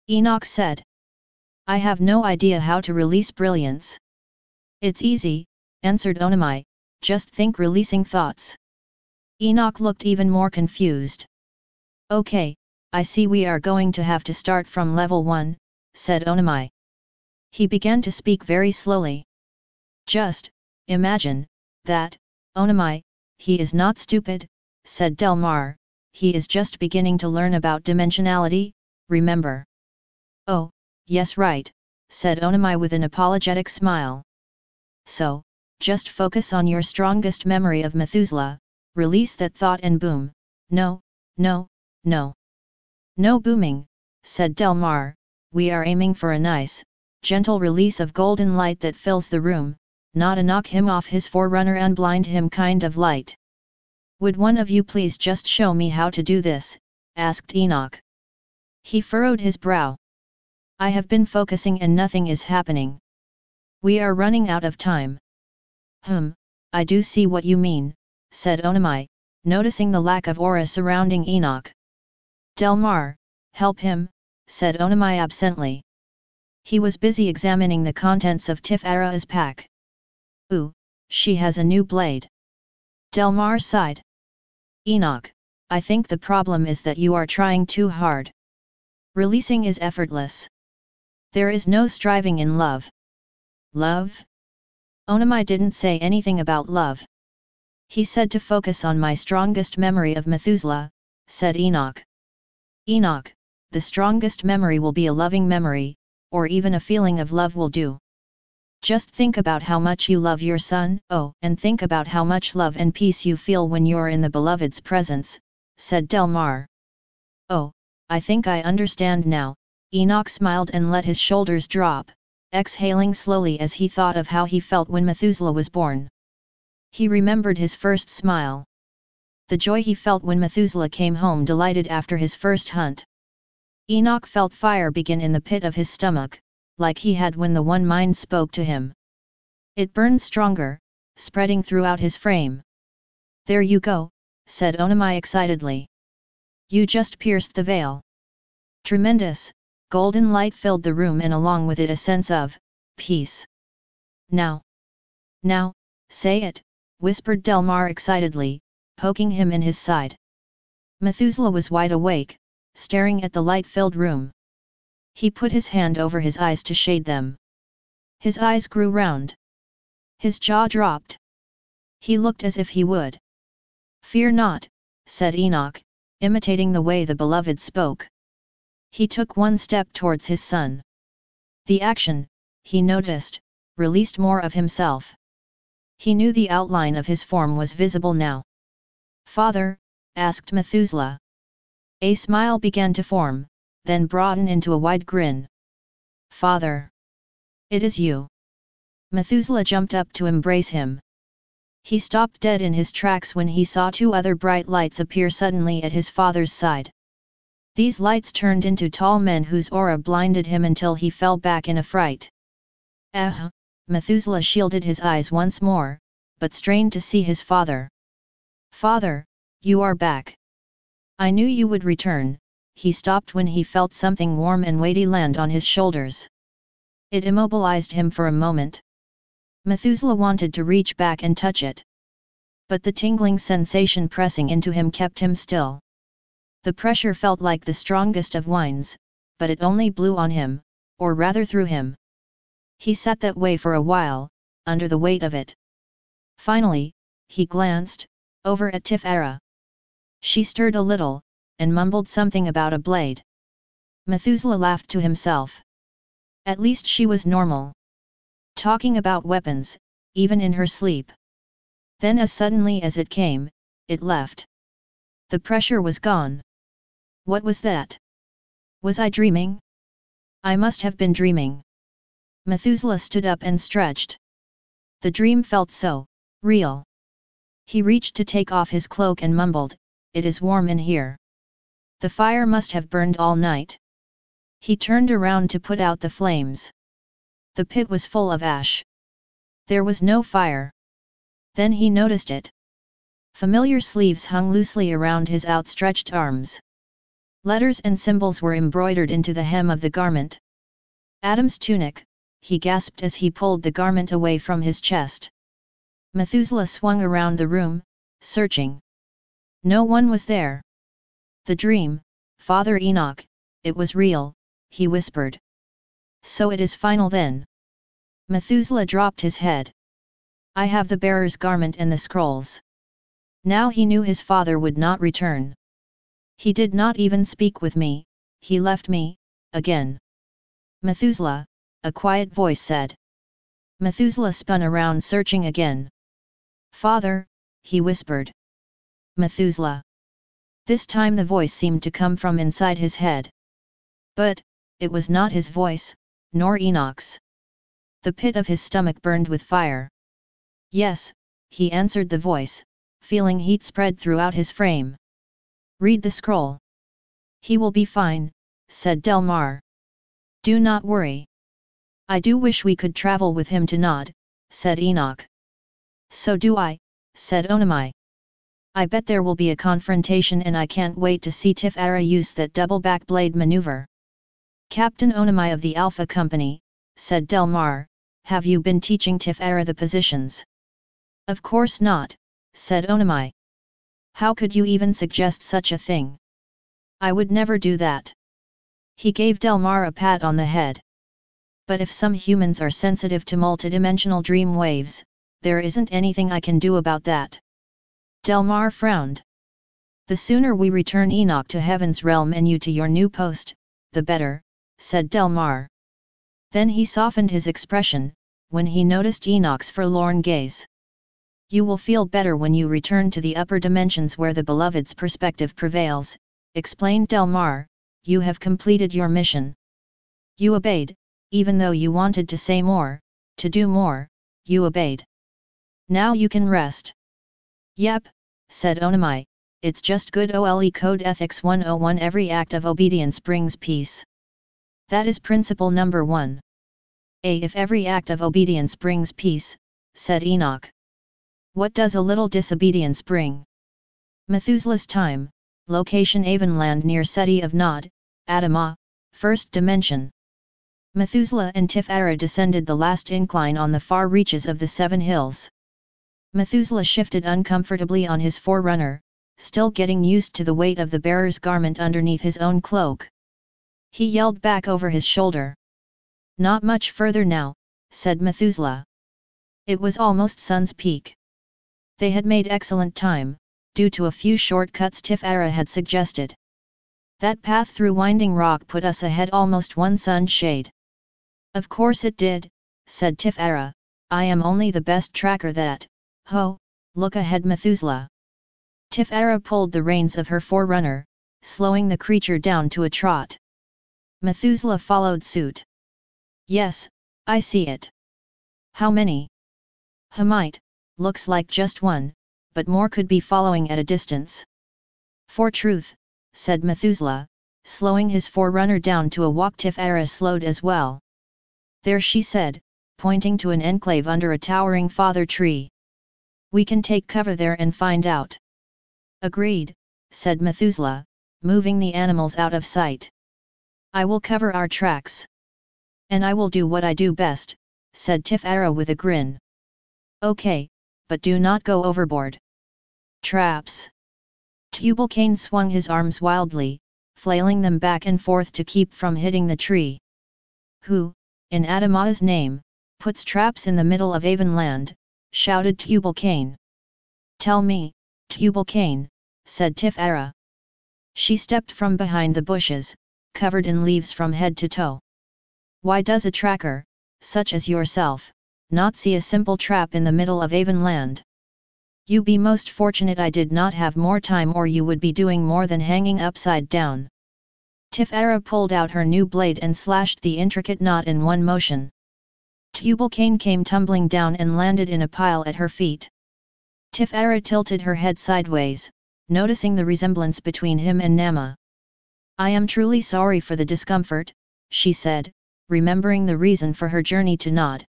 Enoch said. I have no idea how to release brilliance. It's easy, answered Onamai, just think releasing thoughts. Enoch looked even more confused. Okay, I see we are going to have to start from level 1, said Onamai. He began to speak very slowly. Just, imagine, that, Onamai, he is not stupid, said Delmar, he is just beginning to learn about dimensionality, remember. Oh, yes right, said Onamai with an apologetic smile. So, just focus on your strongest memory of Methuselah, release that thought and boom, no. No booming, said Delmar, we are aiming for a nice, gentle release of golden light that fills the room, not a knock him off his forerunner and blind him kind of light. Would one of you please just show me how to do this? Asked Enoch. He furrowed his brow. I have been focusing and nothing is happening. We are running out of time. I do see what you mean, said Onamai, noticing the lack of aura surrounding Enoch. Delmar, help him, said Onamai absently. He was busy examining the contents of Tifara's pack. Ooh, she has a new blade. Delmar sighed. Enoch, I think the problem is that you are trying too hard. Releasing is effortless. There is no striving in love. Love? Onamai didn't say anything about love. He said to focus on my strongest memory of Methuselah, said Enoch. Enoch, the strongest memory will be a loving memory, or even a feeling of love will do. Just think about how much you love your son, and think about how much love and peace you feel when you're in the beloved's presence, said Delmar. Oh, I think I understand now. Enoch smiled and let his shoulders drop, exhaling slowly as he thought of how he felt when Methuselah was born. He remembered his first smile. The joy he felt when Methuselah came home delighted after his first hunt. Enoch felt fire begin in the pit of his stomach, like he had when the One Mind spoke to him. It burned stronger, spreading throughout his frame. There you go, said Onamai excitedly. You just pierced the veil. Tremendous, golden light filled the room and along with it a sense of peace. Now, say it, whispered Delmar excitedly, poking him in his side. Methuselah was wide awake, staring at the light-filled room. He put his hand over his eyes to shade them. His eyes grew round. His jaw dropped. He looked as if he would. Fear not, said Enoch, imitating the way the beloved spoke. He took one step towards his son. The action, he noticed, released more of himself. He knew the outline of his form was visible now. Father? Asked Methuselah. A smile began to form, then broaden into a wide grin. Father! It is you! Methuselah jumped up to embrace him. He stopped dead in his tracks when he saw two other bright lights appear suddenly at his father's side. These lights turned into tall men whose aura blinded him until he fell back in a fright. Methuselah shielded his eyes once more, but strained to see his father. Father, you are back. I knew you would return. He stopped when he felt something warm and weighty land on his shoulders. It immobilized him for a moment. Methuselah wanted to reach back and touch it. But the tingling sensation pressing into him kept him still. The pressure felt like the strongest of winds, but it only blew on him, or rather through him. He sat that way for a while, under the weight of it. Finally, he glanced over at Tifara. She stirred a little, and mumbled something about a blade. Methuselah laughed to himself. At least she was normal. Talking about weapons, even in her sleep. Then as suddenly as it came, it left. The pressure was gone. What was that? Was I dreaming? I must have been dreaming. Methuselah stood up and stretched. The dream felt so real. He reached to take off his cloak and mumbled, "It is warm in here. The fire must have burned all night." He turned around to put out the flames. The pit was full of ash. There was no fire. Then he noticed it. Familiar sleeves hung loosely around his outstretched arms. Letters and symbols were embroidered into the hem of the garment. Adam's tunic, he gasped as he pulled the garment away from his chest. Methuselah swung around the room, searching. No one was there. The dream, Father Enoch, it was real, he whispered. So it is final then. Methuselah dropped his head. I have the bearer's garment and the scrolls. Now he knew his father would not return. He did not even speak with me, he left me, again. Methuselah, a quiet voice said. Methuselah spun around searching again. Father, he whispered. Methuselah. This time the voice seemed to come from inside his head. But, it was not his voice, nor Enoch's. The pit of his stomach burned with fire. Yes, he answered the voice, feeling heat spread throughout his frame. Read the scroll. He will be fine, said Delmar. Do not worry. I do wish we could travel with him to Nod, said Enoch. So do I, said Onamai. I bet there will be a confrontation and I can't wait to see Tif-Ara use that double back blade maneuver. Captain Onamai of the Alpha Company, said Delmar, have you been teaching Tif-Ara the positions? Of course not, said Onamai. How could you even suggest such a thing? I would never do that. He gave Delmar a pat on the head. But if some humans are sensitive to multidimensional dream waves, there isn't anything I can do about that. Delmar frowned. The sooner we return Enoch to Heaven's realm and you to your new post, the better, said Delmar. Then he softened his expression, when he noticed Enoch's forlorn gaze. You will feel better when you return to the upper dimensions where the beloved's perspective prevails, explained Delmar. You have completed your mission. You obeyed, even though you wanted to say more, to do more, you obeyed. Now you can rest. Yep, said Onamai, it's just good OLE Code Ethics 101. Every act of obedience brings peace. That is principle number 1. If every act of obedience brings peace, said Enoch. What does a little disobedience bring? Methuselah's time, location Avonland near City of Nod, Adama, first dimension. Methuselah and Tif-Ara descended the last incline on the far reaches of the 7 hills. Methuselah shifted uncomfortably on his forerunner, still getting used to the weight of the bearer's garment underneath his own cloak. He yelled back over his shoulder. Not much further now, said Methuselah. It was almost sun's peak. They had made excellent time, due to a few shortcuts Tif-Ara had suggested. That path through winding rock put us ahead almost one sun shade. Of course it did, said Tif-Ara, I am only the best tracker that, look ahead Methuselah. Tif-Ara pulled the reins of her forerunner, slowing the creature down to a trot. Methuselah followed suit. Yes, I see it. How many? Hamite, looks like just one, but more could be following at a distance. For truth, said Methuselah, slowing his forerunner down to a walk. Tif-Ara slowed as well. There she said, pointing to an enclave under a towering father tree. We can take cover there and find out. Agreed, said Methuselah, moving the animals out of sight. I will cover our tracks. And I will do what I do best, said Tif-Ara with a grin. Okay, but do not go overboard. Traps. Tubal-Cain swung his arms wildly, flailing them back and forth to keep from hitting the tree. Who, in Adama's name, puts traps in the middle of Avonland? Shouted Tubal-Cain. Tell me, Tubal-Cain, said Tif-Ara. She stepped from behind the bushes, covered in leaves from head to toe. Why does a tracker, such as yourself, not see a simple trap in the middle of Avonland? You be most fortunate I did not have more time, or you would be doing more than hanging upside down. Tif-Ara pulled out her new blade and slashed the intricate knot in one motion. Tubal-Cain came tumbling down and landed in a pile at her feet. Tif-Ara tilted her head sideways, noticing the resemblance between him and Nama. I am truly sorry for the discomfort, she said, remembering the reason for her journey to Nod.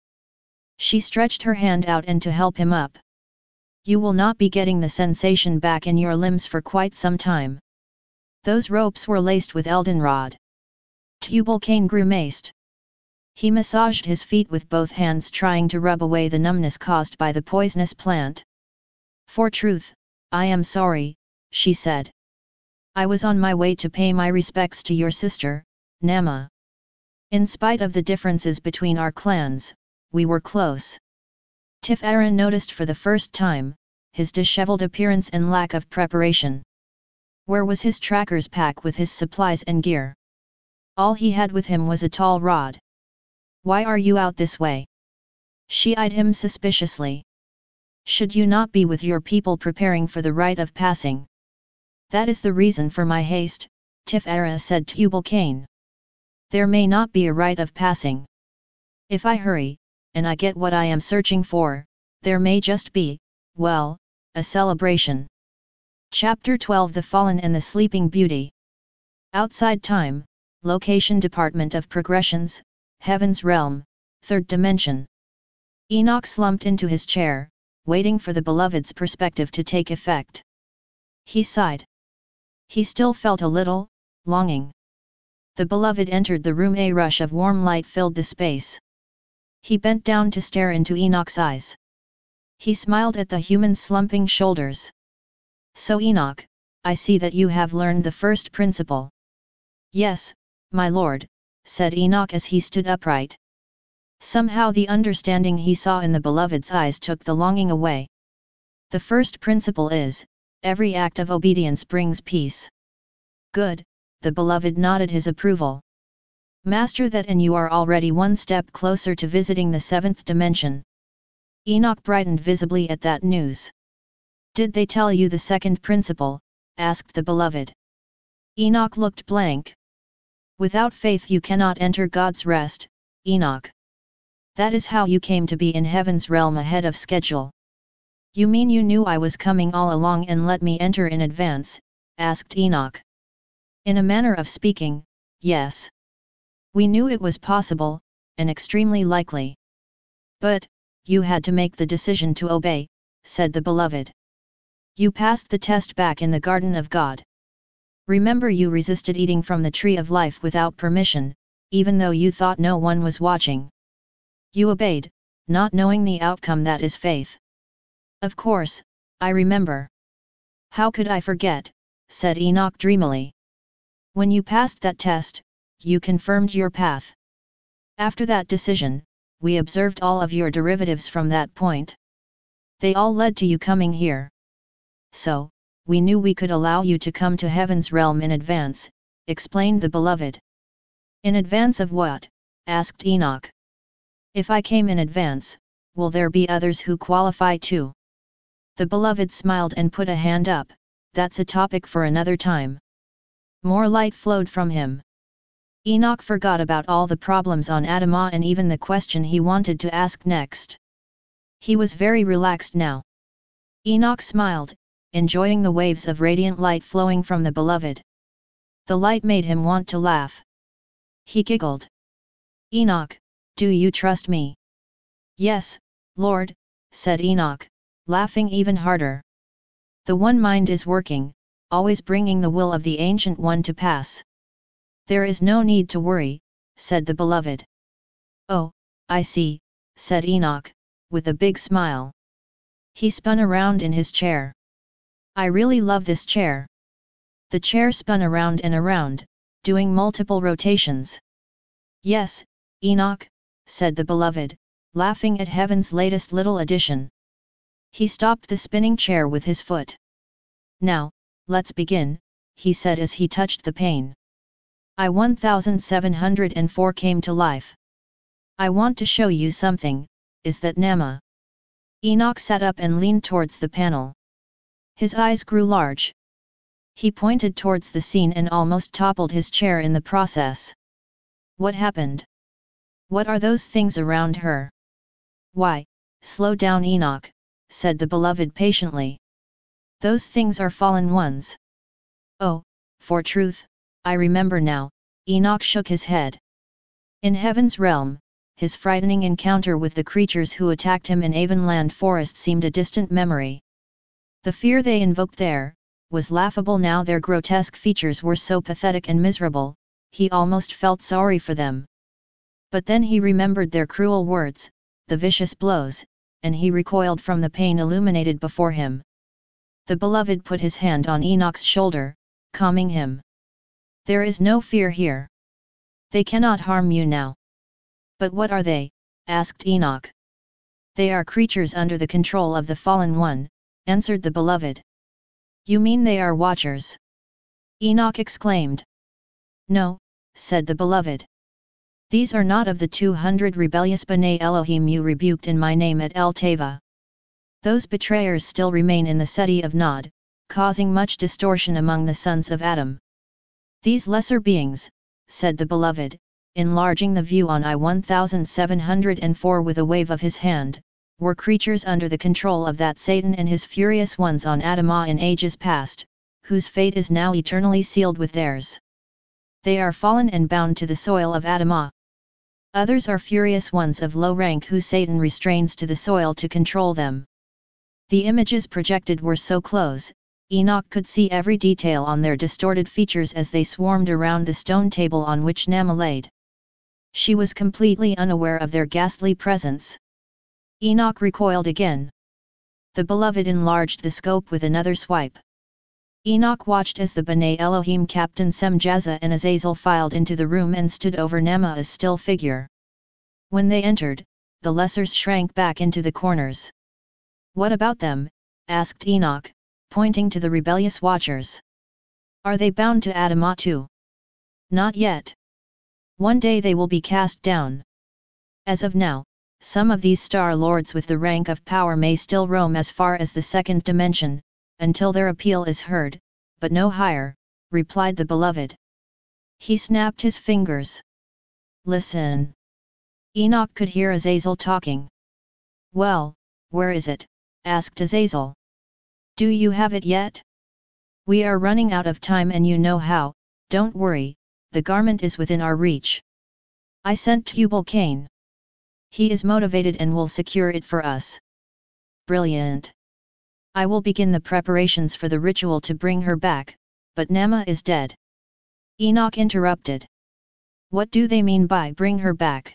She stretched her hand out and to help him up. You will not be getting the sensation back in your limbs for quite some time. Those ropes were laced with eldenrod. Tubal-Cain grimaced. He massaged his feet with both hands, trying to rub away the numbness caused by the poisonous plant. For truth, I am sorry, she said. I was on my way to pay my respects to your sister, Nama. In spite of the differences between our clans, we were close. Tif-Ara noticed for the first time, his disheveled appearance and lack of preparation. Where was his tracker's pack with his supplies and gear? All he had with him was a tall rod. Why are you out this way? She eyed him suspiciously. Should you not be with your people preparing for the rite of passing? That is the reason for my haste, Tif-Ara said. Tubal-Cain. There may not be a rite of passing. If I hurry, and I get what I am searching for, there may just be, well, a celebration. Chapter 12: The Fallen and the Sleeping Beauty. Outside time, location Department of Progressions, Heaven's Realm, 3rd Dimension. Enoch slumped into his chair, waiting for the beloved's perspective to take effect. He sighed. He still felt a little longing. The beloved entered the room. A rush of warm light filled the space. He bent down to stare into Enoch's eyes. He smiled at the human's slumping shoulders. So Enoch, I see that you have learned the first principle. Yes, my lord, said Enoch as he stood upright. Somehow the understanding he saw in the beloved's eyes took the longing away. The first principle is, every act of obedience brings peace. Good, the beloved nodded his approval. Master that, and you are already one step closer to visiting the seventh dimension. Enoch brightened visibly at that news. Did they tell you the second principle? Asked the beloved. Enoch looked blank. Without faith you cannot enter God's rest, Enoch. That is how you came to be in heaven's realm ahead of schedule. You mean you knew I was coming all along and let me enter in advance? Asked Enoch. In a manner of speaking, yes. We knew it was possible, and extremely likely. But, you had to make the decision to obey, said the beloved. You passed the test back in the garden of God. Remember, you resisted eating from the tree of life without permission, even though you thought no one was watching. You obeyed, not knowing the outcome. That is faith. Of course, I remember. How could I forget, said Enoch dreamily. When you passed that test, you confirmed your path. After that decision, we observed all of your derivatives from that point. They all led to you coming here. So, we knew we could allow you to come to heaven's realm in advance, explained the beloved. In advance of what? Asked Enoch. If I came in advance, will there be others who qualify too? The beloved smiled and put a hand up. That's a topic for another time. More light flowed from him. Enoch forgot about all the problems on Adamah and even the question he wanted to ask next. He was very relaxed now. Enoch smiled, enjoying the waves of radiant light flowing from the beloved. The light made him want to laugh. He giggled. Enoch, do you trust me? Yes, Lord, said Enoch, laughing even harder. The one mind is working, always bringing the will of the Ancient One to pass. There is no need to worry, said the beloved. Oh, I see, said Enoch, with a big smile. He spun around in his chair. I really love this chair. The chair spun around and around, doing multiple rotations. Yes, Enoch, said the beloved, laughing at heaven's latest little addition. He stopped the spinning chair with his foot. Now, let's begin, he said as he touched the pane. I-1704 came to life. I want to show you something. Is that Nama? Enoch sat up and leaned towards the panel. His eyes grew large. He pointed towards the scene and almost toppled his chair in the process. What happened? What are those things around her? Why, slow down, Enoch, said the beloved patiently. Those things are fallen ones. Oh, for truth, I remember now, Enoch shook his head. In heaven's realm, his frightening encounter with the creatures who attacked him in Avonland Forest seemed a distant memory. The fear they invoked there was laughable now. Their grotesque features were so pathetic and miserable, he almost felt sorry for them. But then he remembered their cruel words, the vicious blows, and he recoiled from the pain illuminated before him. The beloved put his hand on Enoch's shoulder, calming him. There is no fear here. They cannot harm you now. But what are they? Asked Enoch. They are creatures under the control of the Fallen One, answered the beloved. You mean they are watchers? Enoch exclaimed. No, said the beloved. These are not of the 200 rebellious B'nai Elohim you rebuked in my name at El Teva. Those betrayers still remain in the city of Nod, causing much distortion among the sons of Adam. These lesser beings, said the beloved, enlarging the view on I-1704 with a wave of his hand, were creatures under the control of that Satan and his furious ones on Adamah in ages past, whose fate is now eternally sealed with theirs. They are fallen and bound to the soil of Adamah. Others are furious ones of low rank who Satan restrains to the soil to control them. The images projected were so close, Enoch could see every detail on their distorted features as they swarmed around the stone table on which Nama laid. She was completely unaware of their ghastly presence. Enoch recoiled again. The beloved enlarged the scope with another swipe. Enoch watched as the B'nai Elohim Captain Semjaza and Azazel filed into the room and stood over Nama's still figure. When they entered, the lessers shrank back into the corners. "What about them?" asked Enoch, pointing to the rebellious watchers. "Are they bound to Adamah too?" "Not yet. One day they will be cast down. As of now, some of these star lords with the rank of power may still roam as far as the second dimension, until their appeal is heard, but no higher," replied the beloved. He snapped his fingers. "Listen." Enoch could hear Azazel talking. "Well, where is it?" asked Azazel. "Do you have it yet? We are running out of time and you know how. Don't worry, the garment is within our reach. I sent Tubal-Cain. He is motivated and will secure it for us." "Brilliant. I will begin the preparations for the ritual to bring her back, but Nama is dead." Enoch interrupted. "What do they mean by bring her back?"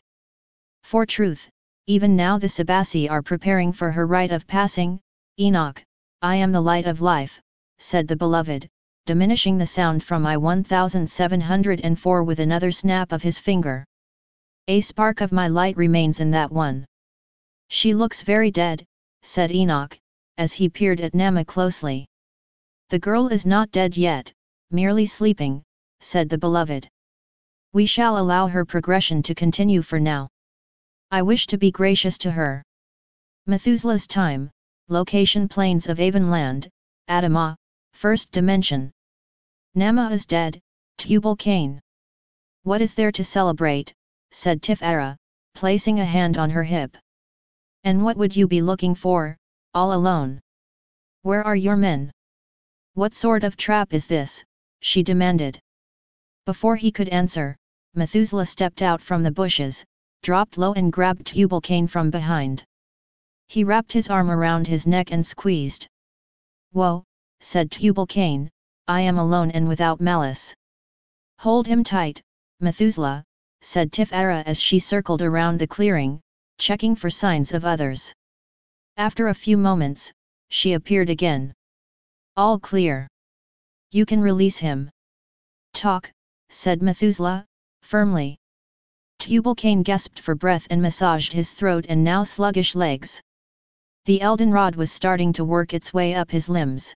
"For truth, even now the Sabasi are preparing for her rite of passing." "Enoch, I am the light of life," said the beloved, diminishing the sound from I-1704 with another snap of his finger. "A spark of my light remains in that one." "She looks very dead," said Enoch, as he peered at Nama closely. "The girl is not dead yet, merely sleeping," said the beloved. "We shall allow her progression to continue for now. I wish to be gracious to her." Methuselah's time, location plains of Avonland, Adamah, first dimension. "Nama is dead, Tubal-Cain. What is there to celebrate?" said Tif'ara, placing a hand on her hip. "And what would you be looking for, all alone? Where are your men? What sort of trap is this?" she demanded. Before he could answer, Methuselah stepped out from the bushes, dropped low and grabbed Tubal-Cain from behind. He wrapped his arm around his neck and squeezed. "Whoa," said Tubal-Cain, "I am alone and without malice." "Hold him tight, Methuselah," said Tif'ara as she circled around the clearing, checking for signs of others. After a few moments, she appeared again. "All clear. You can release him." "Talk," said Methuselah, firmly. Tubal-Cain gasped for breath and massaged his throat and now sluggish legs. The Eldenrod was starting to work its way up his limbs.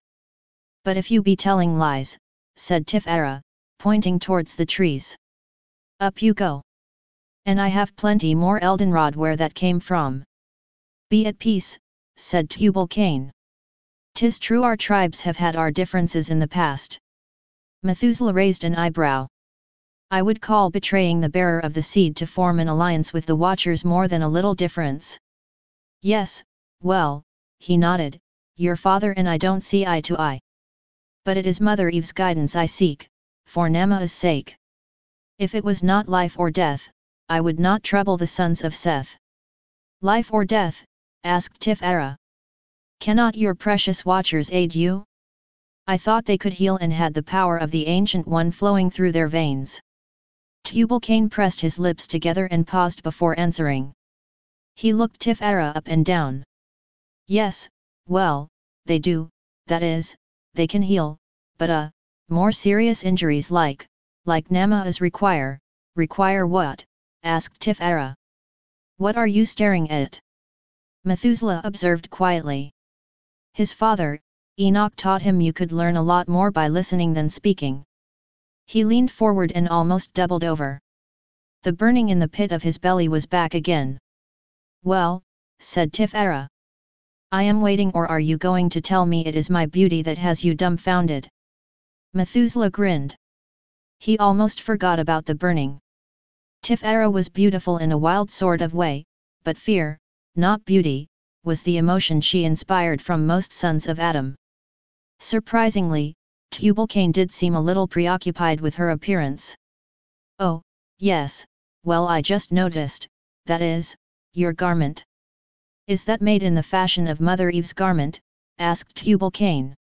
"But if you be telling lies," said Tif'ara, pointing towards the trees. "Up you go. And I have plenty more Eldenrod where that came from." "Be at peace," said Tubal-Cain. "'Tis true our tribes have had our differences in the past." Methuselah raised an eyebrow. "I would call betraying the bearer of the seed to form an alliance with the Watchers more than a little difference." "Yes, well," he nodded, "your father and I don't see eye to eye. But it is Mother Eve's guidance I seek, for Nama's sake. If it was not life or death, I would not trouble the sons of Seth." "Life or death?" asked Tif'ara. "Cannot your precious Watchers aid you? I thought they could heal and had the power of the Ancient One flowing through their veins." Tubal-Cain pressed his lips together and paused before answering. He looked Tif'ara up and down. "Yes, well, they do, that is, they can heal, but more serious injuries like Nama's require what?" asked Tif'ara. "What are you staring at?" Methuselah observed quietly. His father, Enoch, taught him you could learn a lot more by listening than speaking. He leaned forward and almost doubled over. The burning in the pit of his belly was back again. "Well," said Tif'ara. "I am waiting, or are you going to tell me it is my beauty that has you dumbfounded?" Methuselah grinned. He almost forgot about the burning. Tif'ara was beautiful in a wild sort of way, but fear, not beauty, was the emotion she inspired from most sons of Adam. Surprisingly, Tubal-Cain did seem a little preoccupied with her appearance. "Oh, yes, well, I just noticed, that is, your garment." "Is that made in the fashion of Mother Eve's garment?" asked Tubal-Cain.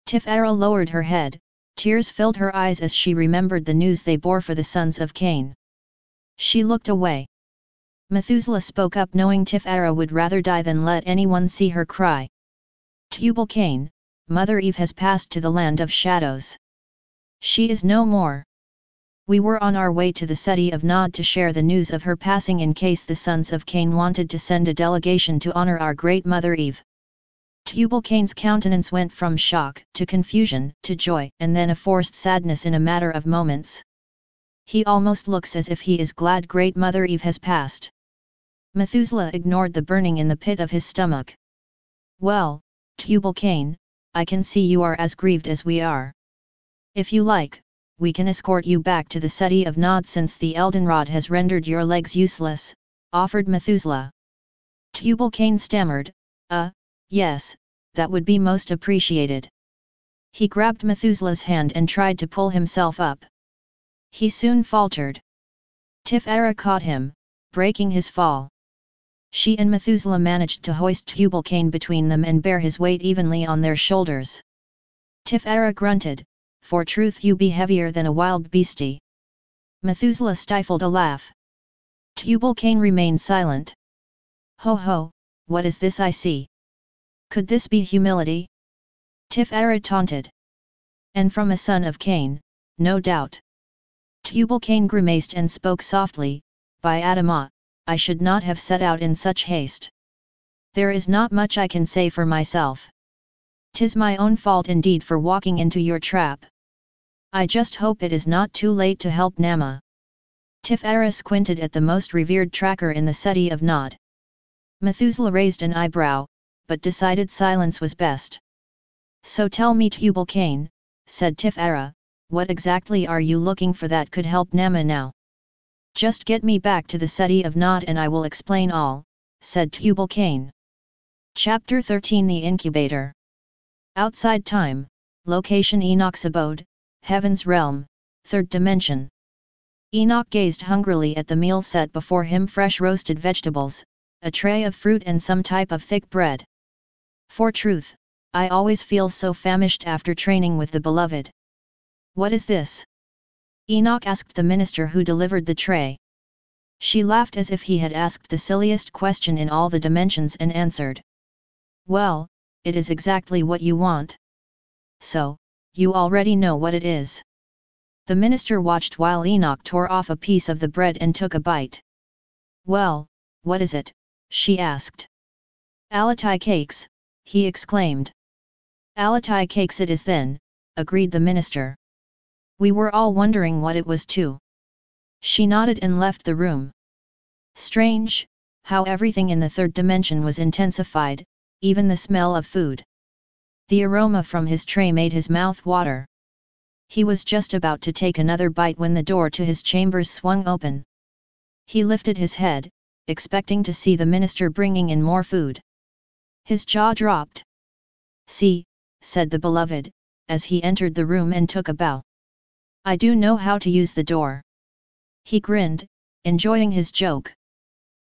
Tifera lowered her head, tears filled her eyes as she remembered the news they bore for the sons of Cain. She looked away. Methuselah spoke up, knowing Tifera would rather die than let anyone see her cry. Tubal-Cain, Mother Eve has passed to the land of shadows. She is no more. We were on our way to the city of Nod to share the news of her passing in case the sons of Cain wanted to send a delegation to honor our great Mother Eve. Tubal-Cain's countenance went from shock to confusion to joy and then a forced sadness in a matter of moments. He almost looks as if he is glad great Mother Eve has passed. Methuselah ignored the burning in the pit of his stomach. Well, Tubal-Cain, I can see you are as grieved as we are. If you like, we can escort you back to the city of Nod since the Eldenrod has rendered your legs useless, offered Methuselah. Tubal-Cain stammered, yes, that would be most appreciated. He grabbed Methuselah's hand and tried to pull himself up. He soon faltered. Tifera caught him, breaking his fall. She and Methuselah managed to hoist Tubal-Cain between them and bear his weight evenly on their shoulders. Tifera grunted, "For truth you be heavier than a wild beastie." Methuselah stifled a laugh. Tubal-Cain remained silent. "Ho ho, what is this I see? Could this be humility?" Tifera taunted. "And from a son of Cain, no doubt." Tubal-Cain grimaced and spoke softly, "By Adamah, I should not have set out in such haste. There is not much I can say for myself. 'Tis my own fault indeed for walking into your trap. I just hope it is not too late to help Nama." Tifera squinted at the most revered tracker in the city of Nod. Methuselah raised an eyebrow, but decided silence was best. "So tell me, Tubal-Cain," said Tifera, "what exactly are you looking for that could help Nama now?" "Just get me back to the city of Nod and I will explain all," said Tubal-Cain. Chapter 13 The Incubator. Outside time, location Enoch's abode, Heaven's realm, third dimension. Enoch gazed hungrily at the meal set before him: fresh roasted vegetables, a tray of fruit and some type of thick bread. "For truth, I always feel so famished after training with the beloved." "What is this?" Enoch asked the minister who delivered the tray. She laughed as if he had asked the silliest question in all the dimensions and answered, "Well, it is exactly what you want. So, you already know what it is." The minister watched while Enoch tore off a piece of the bread and took a bite. "Well, what is it?" she asked. "Alatai cakes," he exclaimed. "Alatai cakes it is then," agreed the minister. "We were all wondering what it was too." She nodded and left the room. Strange, how everything in the third dimension was intensified, even the smell of food. The aroma from his tray made his mouth water. He was just about to take another bite when the door to his chambers swung open. He lifted his head, expecting to see the minister bringing in more food. His jaw dropped. "See," said the beloved, as he entered the room and took a bow. "I do know how to use the door." He grinned, enjoying his joke.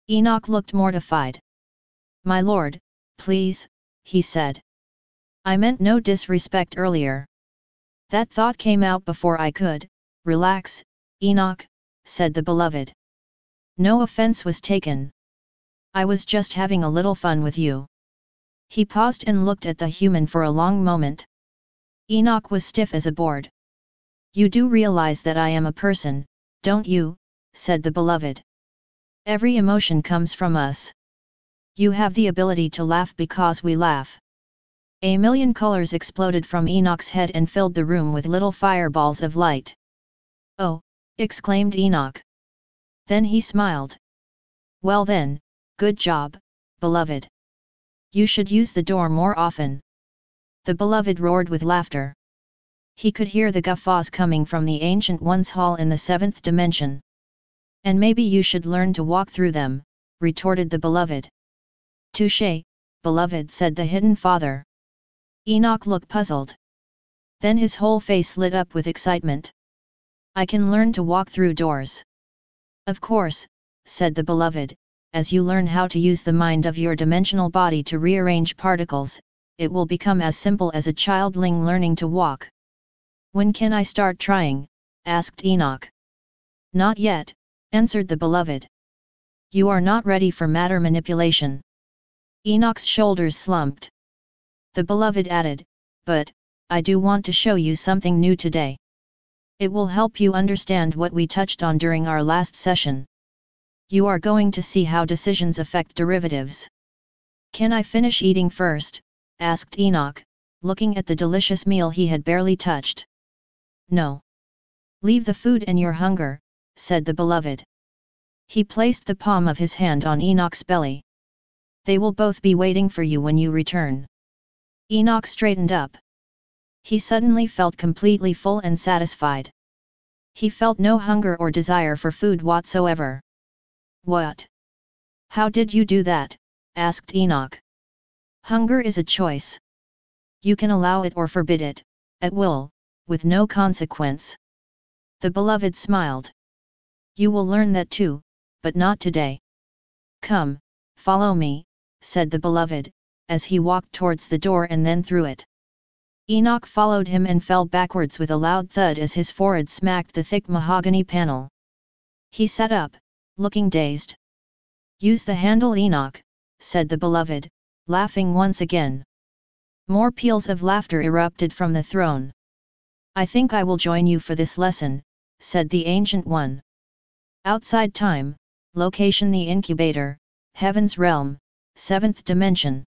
Enoch looked mortified. "My lord, please," he said. "I meant no disrespect earlier. That thought came out before I could." "Relax, Enoch," said the beloved. "No offense was taken. I was just having a little fun with you." He paused and looked at the human for a long moment. Enoch was stiff as a board. "You do realize that I am a person, don't you?" said the beloved. "Every emotion comes from us. You have the ability to laugh because we laugh." A million colors exploded from Enoch's head and filled the room with little fireballs of light. "Oh!" exclaimed Enoch. Then he smiled. "Well then, good job, beloved. You should use the door more often." The beloved roared with laughter. He could hear the guffaws coming from the Ancient One's hall in the seventh dimension. "And maybe you should learn to walk through them," retorted the beloved. "Touché, beloved," said the hidden father. Enoch looked puzzled. Then his whole face lit up with excitement. "I can learn to walk through doors." "Of course," said the beloved, "as you learn how to use the mind of your dimensional body to rearrange particles, it will become as simple as a childling learning to walk. When can I start trying? Asked Enoch. Not yet, answered the beloved. You are not ready for matter manipulation. Enoch's shoulders slumped. The beloved added, but, I do want to show you something new today. It will help you understand what we touched on during our last session. You are going to see how decisions affect derivatives. Can I finish eating first? Asked Enoch, looking at the delicious meal he had barely touched. No. Leave the food and your hunger, said the beloved. He placed the palm of his hand on Enoch's belly. They will both be waiting for you when you return. Enoch straightened up. He suddenly felt completely full and satisfied. He felt no hunger or desire for food whatsoever. What? How did you do that? Asked Enoch. Hunger is a choice. You can allow it or forbid it, at will, with no consequence. The beloved smiled. You will learn that too, but not today. Come, follow me, said the beloved, as he walked towards the door and then through it. Enoch followed him and fell backwards with a loud thud as his forehead smacked the thick mahogany panel. He sat up, looking dazed. Use the handle, Enoch, said the beloved, laughing once again. More peals of laughter erupted from the throne. I think I will join you for this lesson, said the Ancient One. Outside time, location the incubator, heaven's realm, 7th dimension.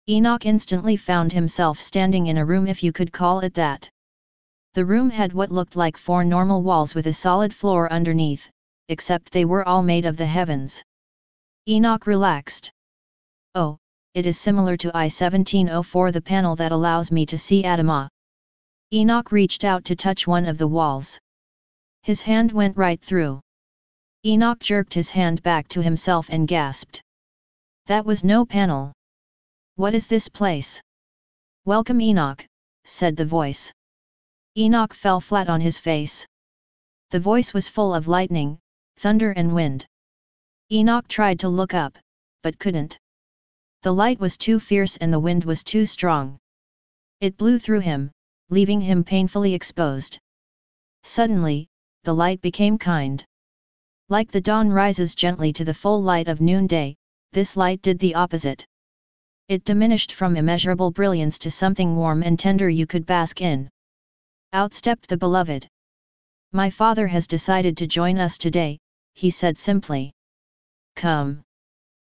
Enoch instantly found himself standing in a room, if you could call it that. The room had what looked like 4 normal walls with a solid floor underneath, except they were all made of the heavens. Enoch relaxed. Oh, it is similar to I-1704, the panel that allows me to see Adama. Enoch reached out to touch one of the walls. His hand went right through. Enoch jerked his hand back to himself and gasped. That was no panel. What is this place? Welcome, Enoch, said the voice. Enoch fell flat on his face. The voice was full of lightning, thunder and wind. Enoch tried to look up, but couldn't. The light was too fierce and the wind was too strong. It blew through him, leaving him painfully exposed. Suddenly, the light became kind. Like the dawn rises gently to the full light of noonday, this light did the opposite. It diminished from immeasurable brilliance to something warm and tender you could bask in. Out stepped the beloved. My father has decided to join us today, he said simply. Come.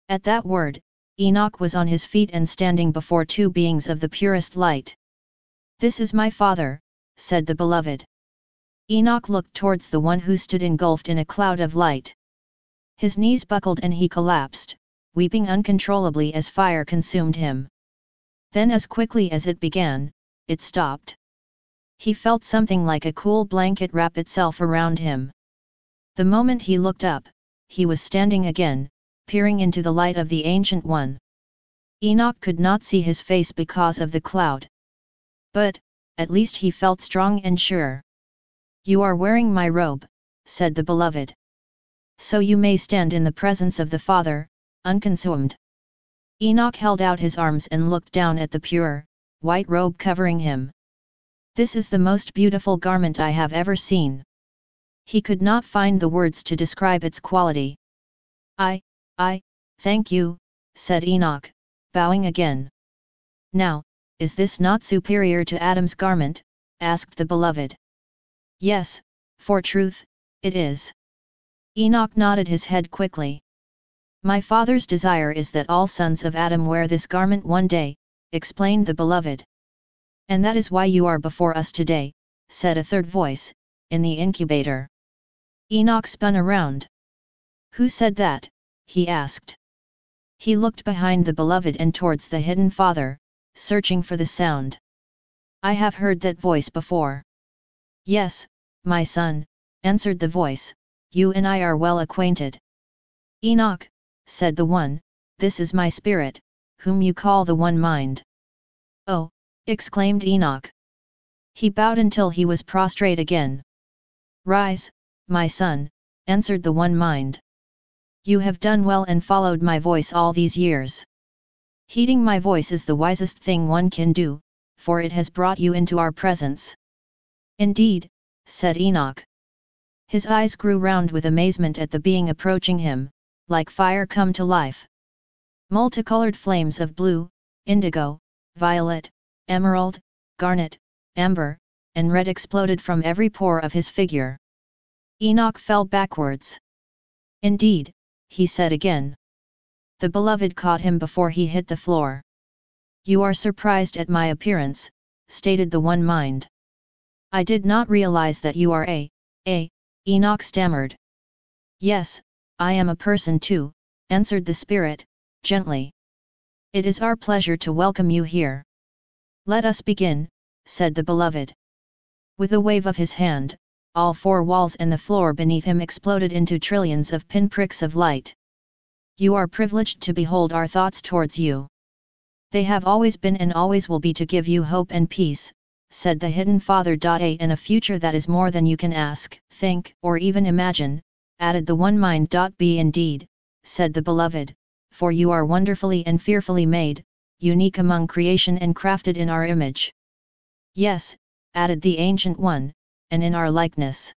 At that word, Enoch was on his feet and standing before 2 beings of the purest light. This is my father, said the beloved. Enoch looked towards the one who stood engulfed in a cloud of light. His knees buckled and he collapsed, weeping uncontrollably as fire consumed him. Then as quickly as it began, it stopped. He felt something like a cool blanket wrap itself around him. The moment he looked up, he was standing again, peering into the light of the Ancient One. Enoch could not see his face because of the cloud. But, at least he felt strong and sure. You are wearing my robe, said the beloved. So you may stand in the presence of the Father, unconsumed. Enoch held out his arms and looked down at the pure, white robe covering him. This is the most beautiful garment I have ever seen. He could not find the words to describe its quality. I thank you, said Enoch, bowing again. Now, is this not superior to Adam's garment? Asked the beloved. Yes, for truth, it is. Enoch nodded his head quickly. My father's desire is that all sons of Adam wear this garment one day, explained the beloved. And that is why you are before us today, said a third voice, in the incubator. Enoch spun around. Who said that? He asked. He looked behind the beloved and towards the hidden father, searching for the sound. I have heard that voice before. Yes, my son, answered the voice, you and I are well acquainted. Enoch, said the one, this is my spirit, whom you call the One Mind. Oh, exclaimed Enoch. He bowed until he was prostrate again. Rise, my son, answered the One Mind. You have done well and followed my voice all these years. Heeding my voice is the wisest thing one can do, for it has brought you into our presence. Indeed, said Enoch. His eyes grew round with amazement at the being approaching him, like fire come to life. Multicolored flames of blue, indigo, violet, emerald, garnet, amber, and red exploded from every pore of his figure. Enoch fell backwards. Indeed, he said again. The beloved caught him before he hit the floor. You are surprised at my appearance, stated the one mind. I did not realize that you are Enoch stammered. Yes, I am a person too, answered the spirit, gently. It is our pleasure to welcome you here. Let us begin, said the beloved. With a wave of his hand, all four walls and the floor beneath him exploded into trillions of pinpricks of light. You are privileged to behold our thoughts towards you. They have always been and always will be to give you hope and peace, said the hidden Father. And a future that is more than you can ask, think, or even imagine, added the one mind. Be indeed, said the beloved, for you are wonderfully and fearfully made, unique among creation and crafted in our image. Yes, added the Ancient One, and in our likeness.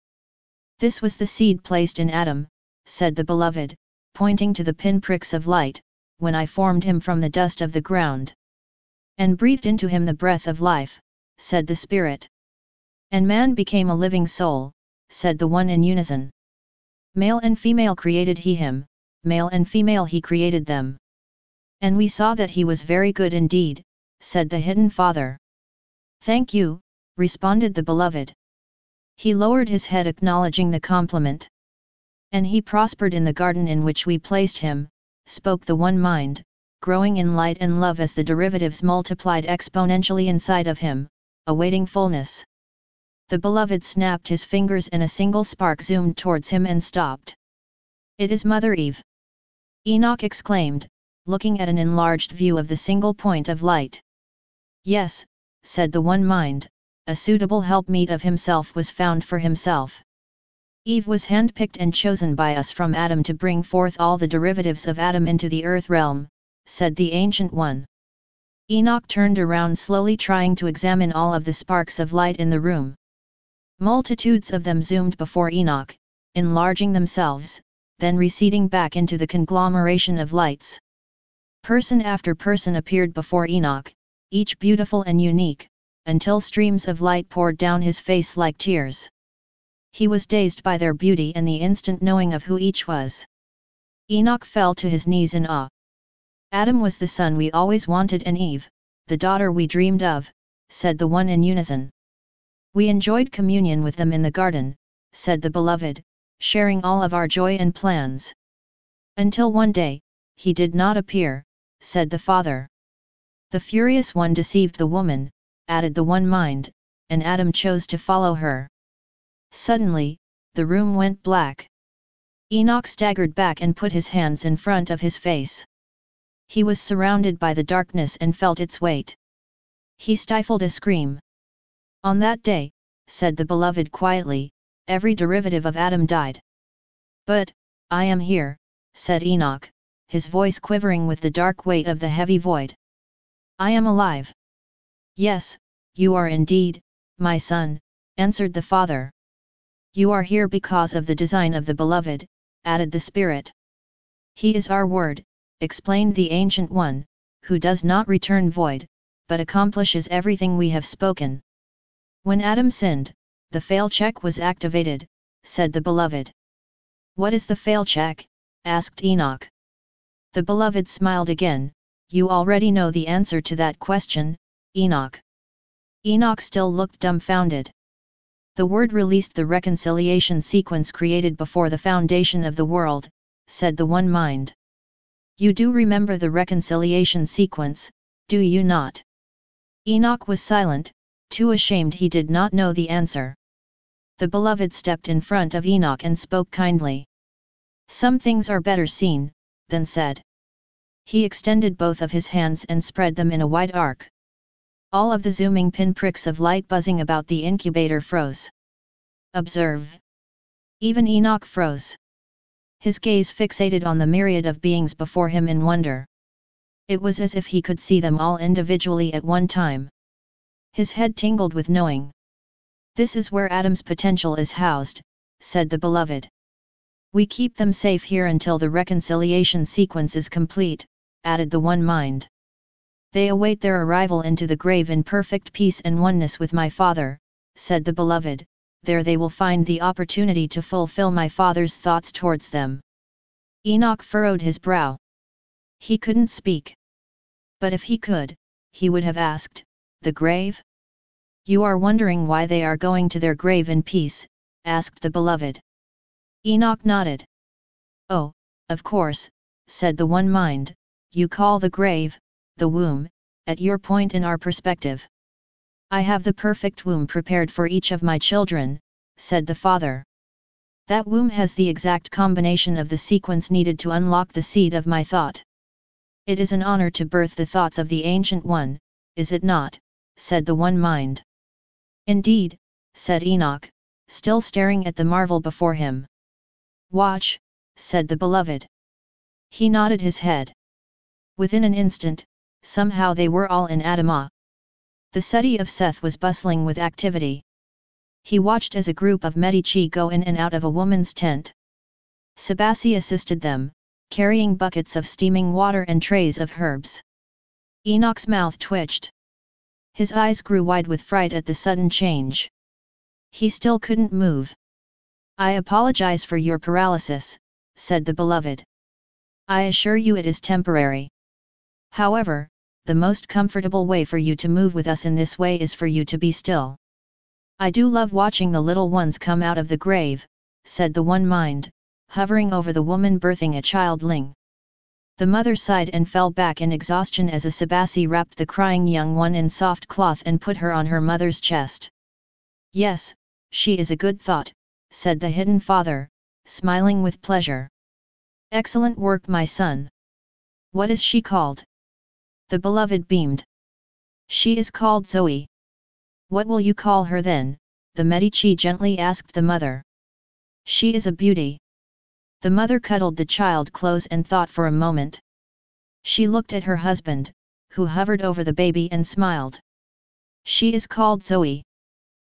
This was the seed placed in Adam, said the beloved, pointing to the pinpricks of light, when I formed him from the dust of the ground. And breathed into him the breath of life, said the Spirit. And man became a living soul, said the One in unison. Male and female created he him, male and female he created them. And we saw that he was very good indeed, said the hidden Father. Thank you, responded the beloved. He lowered his head acknowledging the compliment. And he prospered in the garden in which we placed him, spoke the one mind, growing in light and love as the derivatives multiplied exponentially inside of him, awaiting fullness. The beloved snapped his fingers and a single spark zoomed towards him and stopped. It is Mother Eve! Enoch exclaimed, looking at an enlarged view of the single point of light. Yes, said the one mind, a suitable helpmeet of himself was found for himself. Eve was handpicked and chosen by us from Adam to bring forth all the derivatives of Adam into the earth realm, said the Ancient One. Enoch turned around slowly, trying to examine all of the sparks of light in the room. Multitudes of them zoomed before Enoch, enlarging themselves, then receding back into the conglomeration of lights. Person after person appeared before Enoch, each beautiful and unique, until streams of light poured down his face like tears. He was dazed by their beauty and the instant knowing of who each was. Enoch fell to his knees in awe. Adam was the son we always wanted and Eve, the daughter we dreamed of, said the one in unison. We enjoyed communion with them in the garden, said the beloved, sharing all of our joy and plans. Until one day, he did not appear, said the Father. The furious one deceived the woman, added the one mind, and Adam chose to follow her. Suddenly, the room went black. Enoch staggered back and put his hands in front of his face. He was surrounded by the darkness and felt its weight. He stifled a scream. On that day, said the beloved quietly, every derivative of Adam died. But, I am here, said Enoch, his voice quivering with the dark weight of the heavy void. I am alive. Yes, you are indeed, my son, answered the Father. You are here because of the design of the beloved, added the Spirit. He is our word, explained the Ancient One, who does not return void, but accomplishes everything we have spoken. When Adam sinned, the fail check was activated, said the beloved. What is the fail check? Asked Enoch. The beloved smiled again. You already know the answer to that question, Enoch. Enoch still looked dumbfounded. The word released the reconciliation sequence created before the foundation of the world, said the one mind. You do remember the reconciliation sequence, do you not? Enoch was silent, too ashamed he did not know the answer. The beloved stepped in front of Enoch and spoke kindly. Some things are better seen, than said. He extended both of his hands and spread them in a wide arc. All of the zooming pinpricks of light buzzing about the incubator froze. Observe. Even Enoch froze. His gaze fixated on the myriad of beings before him in wonder. It was as if he could see them all individually at one time. His head tingled with knowing. "This is where Adam's potential is housed," said the beloved. "We keep them safe here until the reconciliation sequence is complete," added the one mind. "They await their arrival into the grave in perfect peace and oneness with my Father," said the beloved. "There they will find the opportunity to fulfill my Father's thoughts towards them." Enoch furrowed his brow. He couldn't speak. But if he could, he would have asked, "The grave? You are wondering why they are going to their grave in peace?" asked the beloved. Enoch nodded. "Oh, of course," said the one mind, "you call the grave, the womb, at your point in our perspective. I have the perfect womb prepared for each of my children," said the father. "That womb has the exact combination of the sequence needed to unlock the seed of my thought. It is an honor to birth the thoughts of the Ancient One, is it not?" said the one mind. "Indeed," said Enoch, still staring at the marvel before him. "Watch," said the beloved. He nodded his head. Within an instant, somehow they were all in Adamah. The city of Seth was bustling with activity. He watched as a group of Medici go in and out of a woman's tent. Sabassi assisted them, carrying buckets of steaming water and trays of herbs. Enoch's mouth twitched. His eyes grew wide with fright at the sudden change. He still couldn't move. "I apologize for your paralysis," said the beloved. "I assure you it is temporary. However, the most comfortable way for you to move with us in this way is for you to be still. I do love watching the little ones come out of the grave," said the one mind, hovering over the woman birthing a childling. The mother sighed and fell back in exhaustion as a Sabassi wrapped the crying young one in soft cloth and put her on her mother's chest. "Yes, she is a good thought," said the hidden father, smiling with pleasure. "Excellent work, my son. What is she called?" The beloved beamed. "She is called Zoe." "What will you call her then?" the Medici gently asked the mother. "She is a beauty." The mother cuddled the child close and thought for a moment. She looked at her husband, who hovered over the baby and smiled. "She is called Zoe."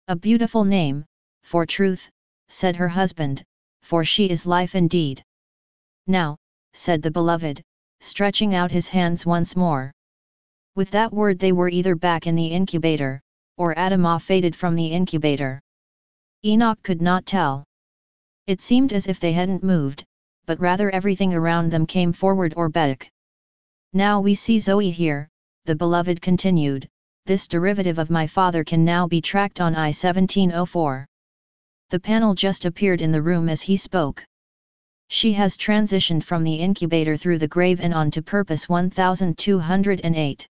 "A beautiful name, for truth," said her husband, "for she is life indeed." "Now," said the beloved, stretching out his hands once more. With that word they were either back in the incubator, or Adamah faded from the incubator. Enoch could not tell. It seemed as if they hadn't moved, but rather everything around them came forward or back. "Now we see Zoe here," the beloved continued. "This derivative of my father can now be tracked on I-1704. The panel just appeared in the room as he spoke. She has transitioned from the incubator through the grave and on to purpose 1208.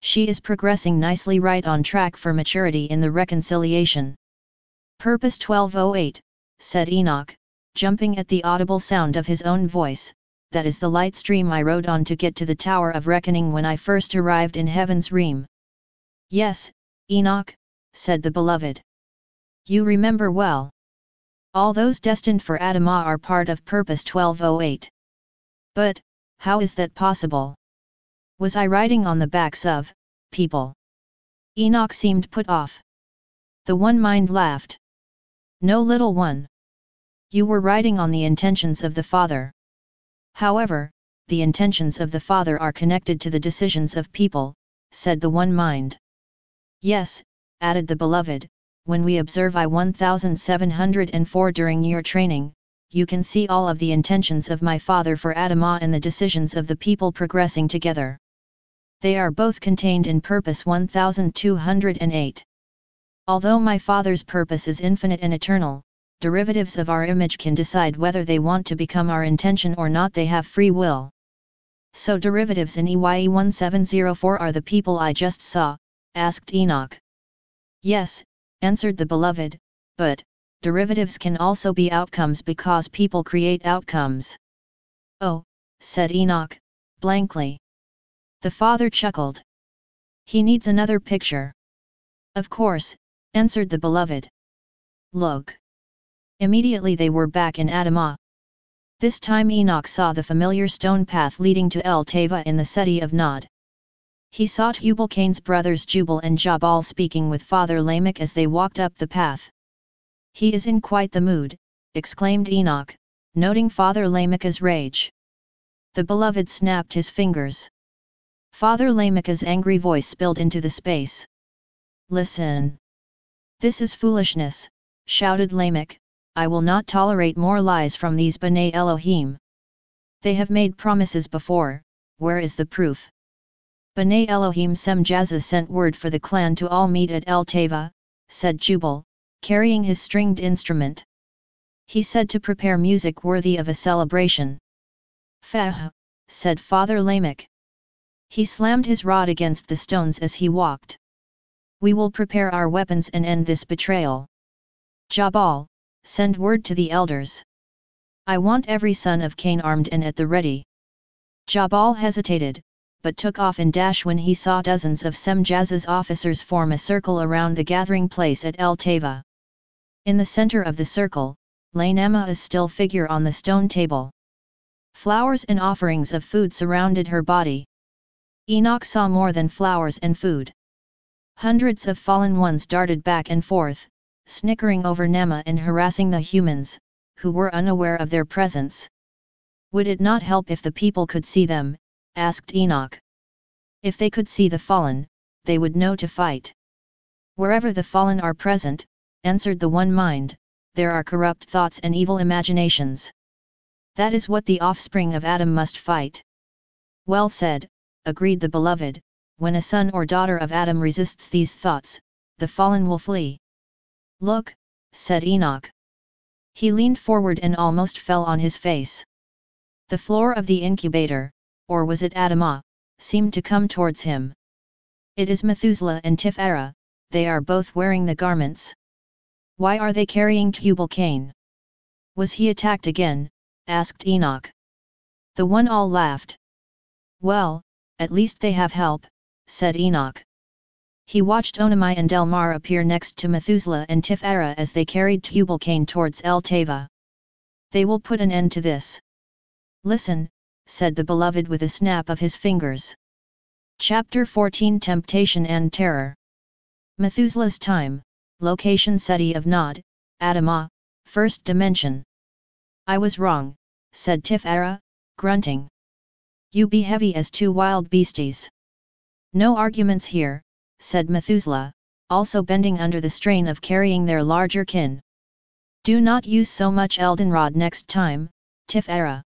She is progressing nicely right on track for maturity in the reconciliation." "Purpose 1208, said Enoch, jumping at the audible sound of his own voice. "That is the light stream I rode on to get to the Tower of Reckoning when I first arrived in Heaven's realm." "Yes, Enoch," said the beloved. "You remember well. All those destined for Adamah are part of Purpose 1208. But, how is that possible? Was I riding on the backs of people?" Enoch seemed put off. The one mind laughed. "No, little one. You were riding on the intentions of the Father. However, the intentions of the Father are connected to the decisions of people," said the one mind. "Yes," added the beloved, "when we observe I-1704 during your training, you can see all of the intentions of my Father for Adamah and the decisions of the people progressing together. They are both contained in Purpose 1208. Although my Father's purpose is infinite and eternal, derivatives of our image can decide whether they want to become our intention or not. They have free will. So derivatives in EYE1704 are the people I just saw?" asked Enoch. "Yes," answered the beloved, "but derivatives can also be outcomes because people create outcomes." "Oh," said Enoch, blankly. The father chuckled. "He needs another picture." "Of course," answered the beloved. "Look." Immediately they were back in Adamah. This time Enoch saw the familiar stone path leading to El Teva in the city of Nod. He saw Tubal-Cain's brothers Jubal and Jabal speaking with Father Lamech as they walked up the path. "He is in quite the mood," exclaimed Enoch, noting Father Lamech's rage. The beloved snapped his fingers. Father Lamech's angry voice spilled into the space. "Listen! This is foolishness," shouted Lamech. "I will not tolerate more lies from these B'nai Elohim. They have made promises before, where is the proof?" "B'nai Elohim Semjaza sent word for the clan to all meet at El Teva," said Jubal, carrying his stringed instrument. "He said to prepare music worthy of a celebration." "Fah!" said Father Lamech. He slammed his rod against the stones as he walked. "We will prepare our weapons and end this betrayal. Jabal, send word to the elders. I want every son of Cain armed and at the ready." Jabal hesitated, but took off in dash when he saw dozens of Semjaza's officers form a circle around the gathering place at El Teva. In the center of the circle, lay Nama's still figure on the stone table. Flowers and offerings of food surrounded her body. Enoch saw more than flowers and food. Hundreds of fallen ones darted back and forth, snickering over Nama and harassing the humans, who were unaware of their presence. "Would it not help if the people could see them?" asked Enoch. "If they could see the fallen, they would know to fight." "Wherever the fallen are present," answered the one mind, "there are corrupt thoughts and evil imaginations. That is what the offspring of Adam must fight." "Well said," agreed the beloved. "When a son or daughter of Adam resists these thoughts, the fallen will flee." "Look," said Enoch. He leaned forward and almost fell on his face. The floor of the incubator, or was it Adamah, seemed to come towards him. "It is Methuselah and Tifera, they are both wearing the garments. Why are they carrying Tubal-Cain? Was he attacked again?" asked Enoch. The one all laughed. "Well, at least they have help," said Enoch. He watched Onamai and Delmar appear next to Methuselah and Tifera as they carried Tubal-Cain towards El Teva. "They will put an end to this." "Listen," said the beloved with a snap of his fingers. Chapter 14 Temptation and Terror. Methuselah's time, location city of Nod, Adamah, first dimension. "I was wrong," said Tifera, grunting. "You be heavy as two wild beasties." "No arguments here," said Methuselah, also bending under the strain of carrying their larger kin. "Do not use so much Eldenrod next time, Tifera."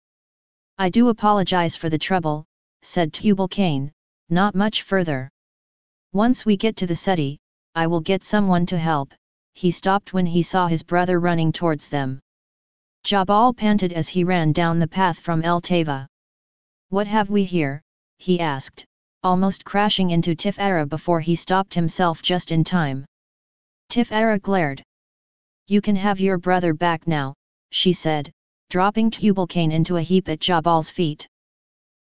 "I do apologize for the trouble," said Tubal-Cain, "not much further. Once we get to the city, I will get someone to help." He stopped when he saw his brother running towards them. Jabal panted as he ran down the path from El Teva. "What have we here?" he asked, almost crashing into Tifera before he stopped himself just in time. Tifera glared. "You can have your brother back now," she said, dropping Tubal-Cain into a heap at Jabal's feet.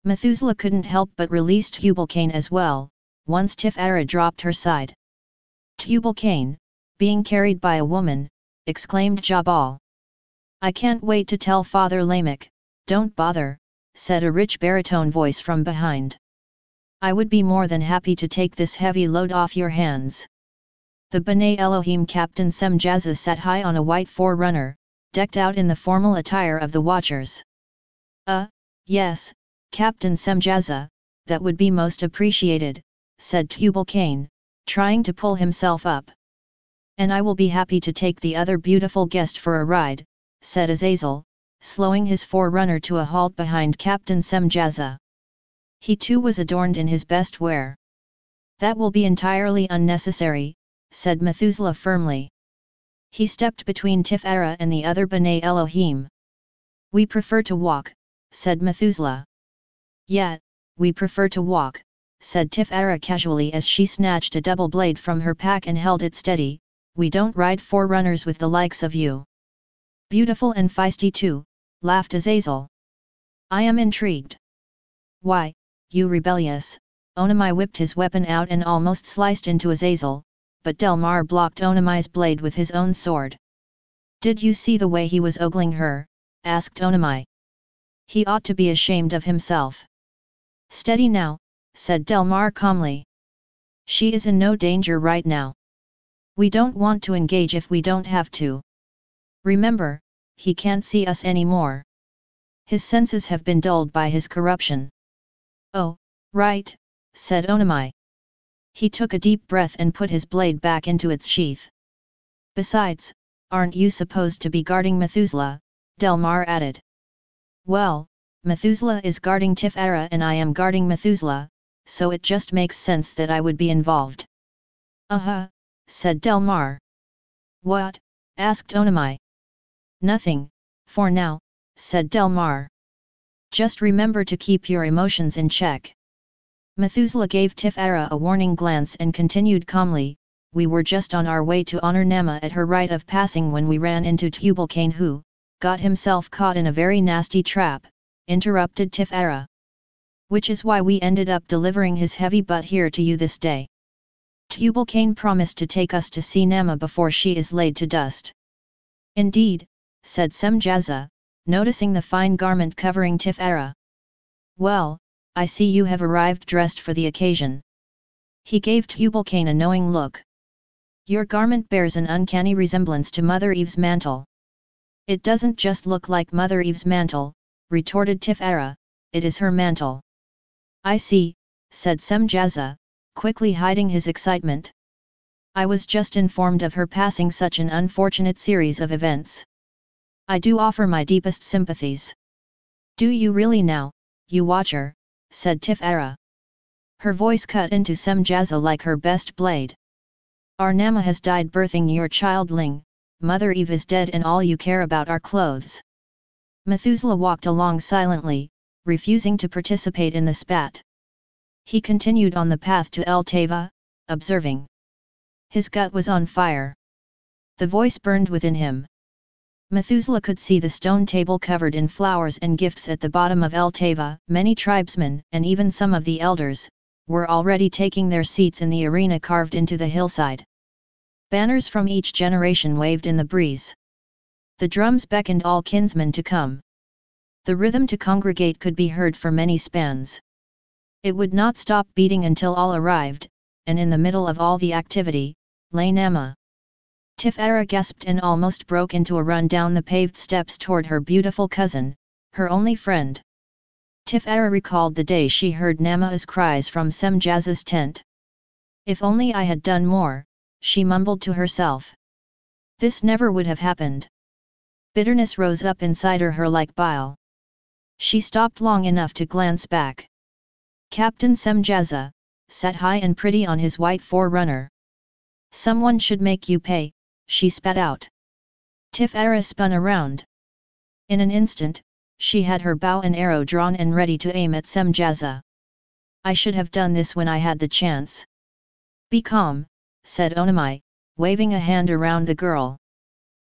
Methuselah couldn't help but release Tubal-Cain as well, once Tifera dropped her side. "Tubal-Cain, being carried by a woman," exclaimed Jabal. "I can't wait to tell Father Lamech." "Don't bother," said a rich baritone voice from behind. "I would be more than happy to take this heavy load off your hands." The B'nai Elohim Captain Semjaza sat high on a white forerunner, decked out in the formal attire of the Watchers. Yes, Captain Semjaza, that would be most appreciated," said Tubal-Cain, trying to pull himself up. "And I will be happy to take the other beautiful guest for a ride," said Azazel, slowing his forerunner to a halt behind Captain Semjaza. He too was adorned in his best wear. "That will be entirely unnecessary," said Methuselah firmly. He stepped between Tifera and the other B'nai Elohim. "We prefer to walk," said Methuselah. "Yeah, we prefer to walk," said Tifera casually as she snatched a double blade from her pack and held it steady. "We don't ride forerunners with the likes of you." "Beautiful and feisty too," laughed Azazel. "I am intrigued." "Why, you rebellious!" Onamai whipped his weapon out and almost sliced into Azazel, but Delmar blocked Onamai's blade with his own sword. "Did you see the way he was ogling her?" asked Onamai. He ought to be ashamed of himself. Steady now, said Delmar calmly. She is in no danger right now. We don't want to engage if we don't have to. Remember, he can't see us anymore. His senses have been dulled by his corruption. Oh, right, said Onamai. He took a deep breath and put his blade back into its sheath. Besides, aren't you supposed to be guarding Methuselah? Delmar added. Well, Methuselah is guarding Tifera and I am guarding Methuselah, so it just makes sense that I would be involved. Said Delmar. What? Asked Onamai. Nothing, for now, said Delmar. Just remember to keep your emotions in check. Methuselah gave Tifera a warning glance and continued calmly, we were just on our way to honor Nama at her rite of passing when we ran into Tubal-Cain who, got himself caught in a very nasty trap, interrupted Tifera. Which is why we ended up delivering his heavy butt here to you this day. Tubal-Cain promised to take us to see Nama before she is laid to dust. Indeed, said Semjaza, noticing the fine garment covering Tifera. Well, I see you have arrived dressed for the occasion. He gave Tubal-Cain a knowing look. Your garment bears an uncanny resemblance to Mother Eve's mantle. It doesn't just look like Mother Eve's mantle, retorted Tifera, it is her mantle. I see, said Semjaza, quickly hiding his excitement. I was just informed of her passing such an unfortunate series of events. I do offer my deepest sympathies. Do you really now, you watcher, said Tifera. Her voice cut into Semjaza like her best blade. Our Nama has died birthing your childling, Mother Eve is dead and all you care about are clothes. Methuselah walked along silently, refusing to participate in the spat. He continued on the path to El Teva, observing. His gut was on fire. The voice burned within him. Methuselah could see the stone table covered in flowers and gifts at the bottom of El Teva. Many tribesmen, and even some of the elders, were already taking their seats in the arena carved into the hillside. Banners from each generation waved in the breeze. The drums beckoned all kinsmen to come. The rhythm to congregate could be heard for many spans. It would not stop beating until all arrived, and in the middle of all the activity, lay Nama. Tifera gasped and almost broke into a run down the paved steps toward her beautiful cousin, her only friend. Tifera recalled the day she heard Nama's cries from Semjaza's tent. If only I had done more, she mumbled to herself. This never would have happened. Bitterness rose up inside her like bile. She stopped long enough to glance back. Captain Semjaza sat high and pretty on his white forerunner. Someone should make you pay, she spat out. Tifera spun around. In an instant, she had her bow and arrow drawn and ready to aim at Semjaza. I should have done this when I had the chance. Be calm, said Onamai, waving a hand around the girl.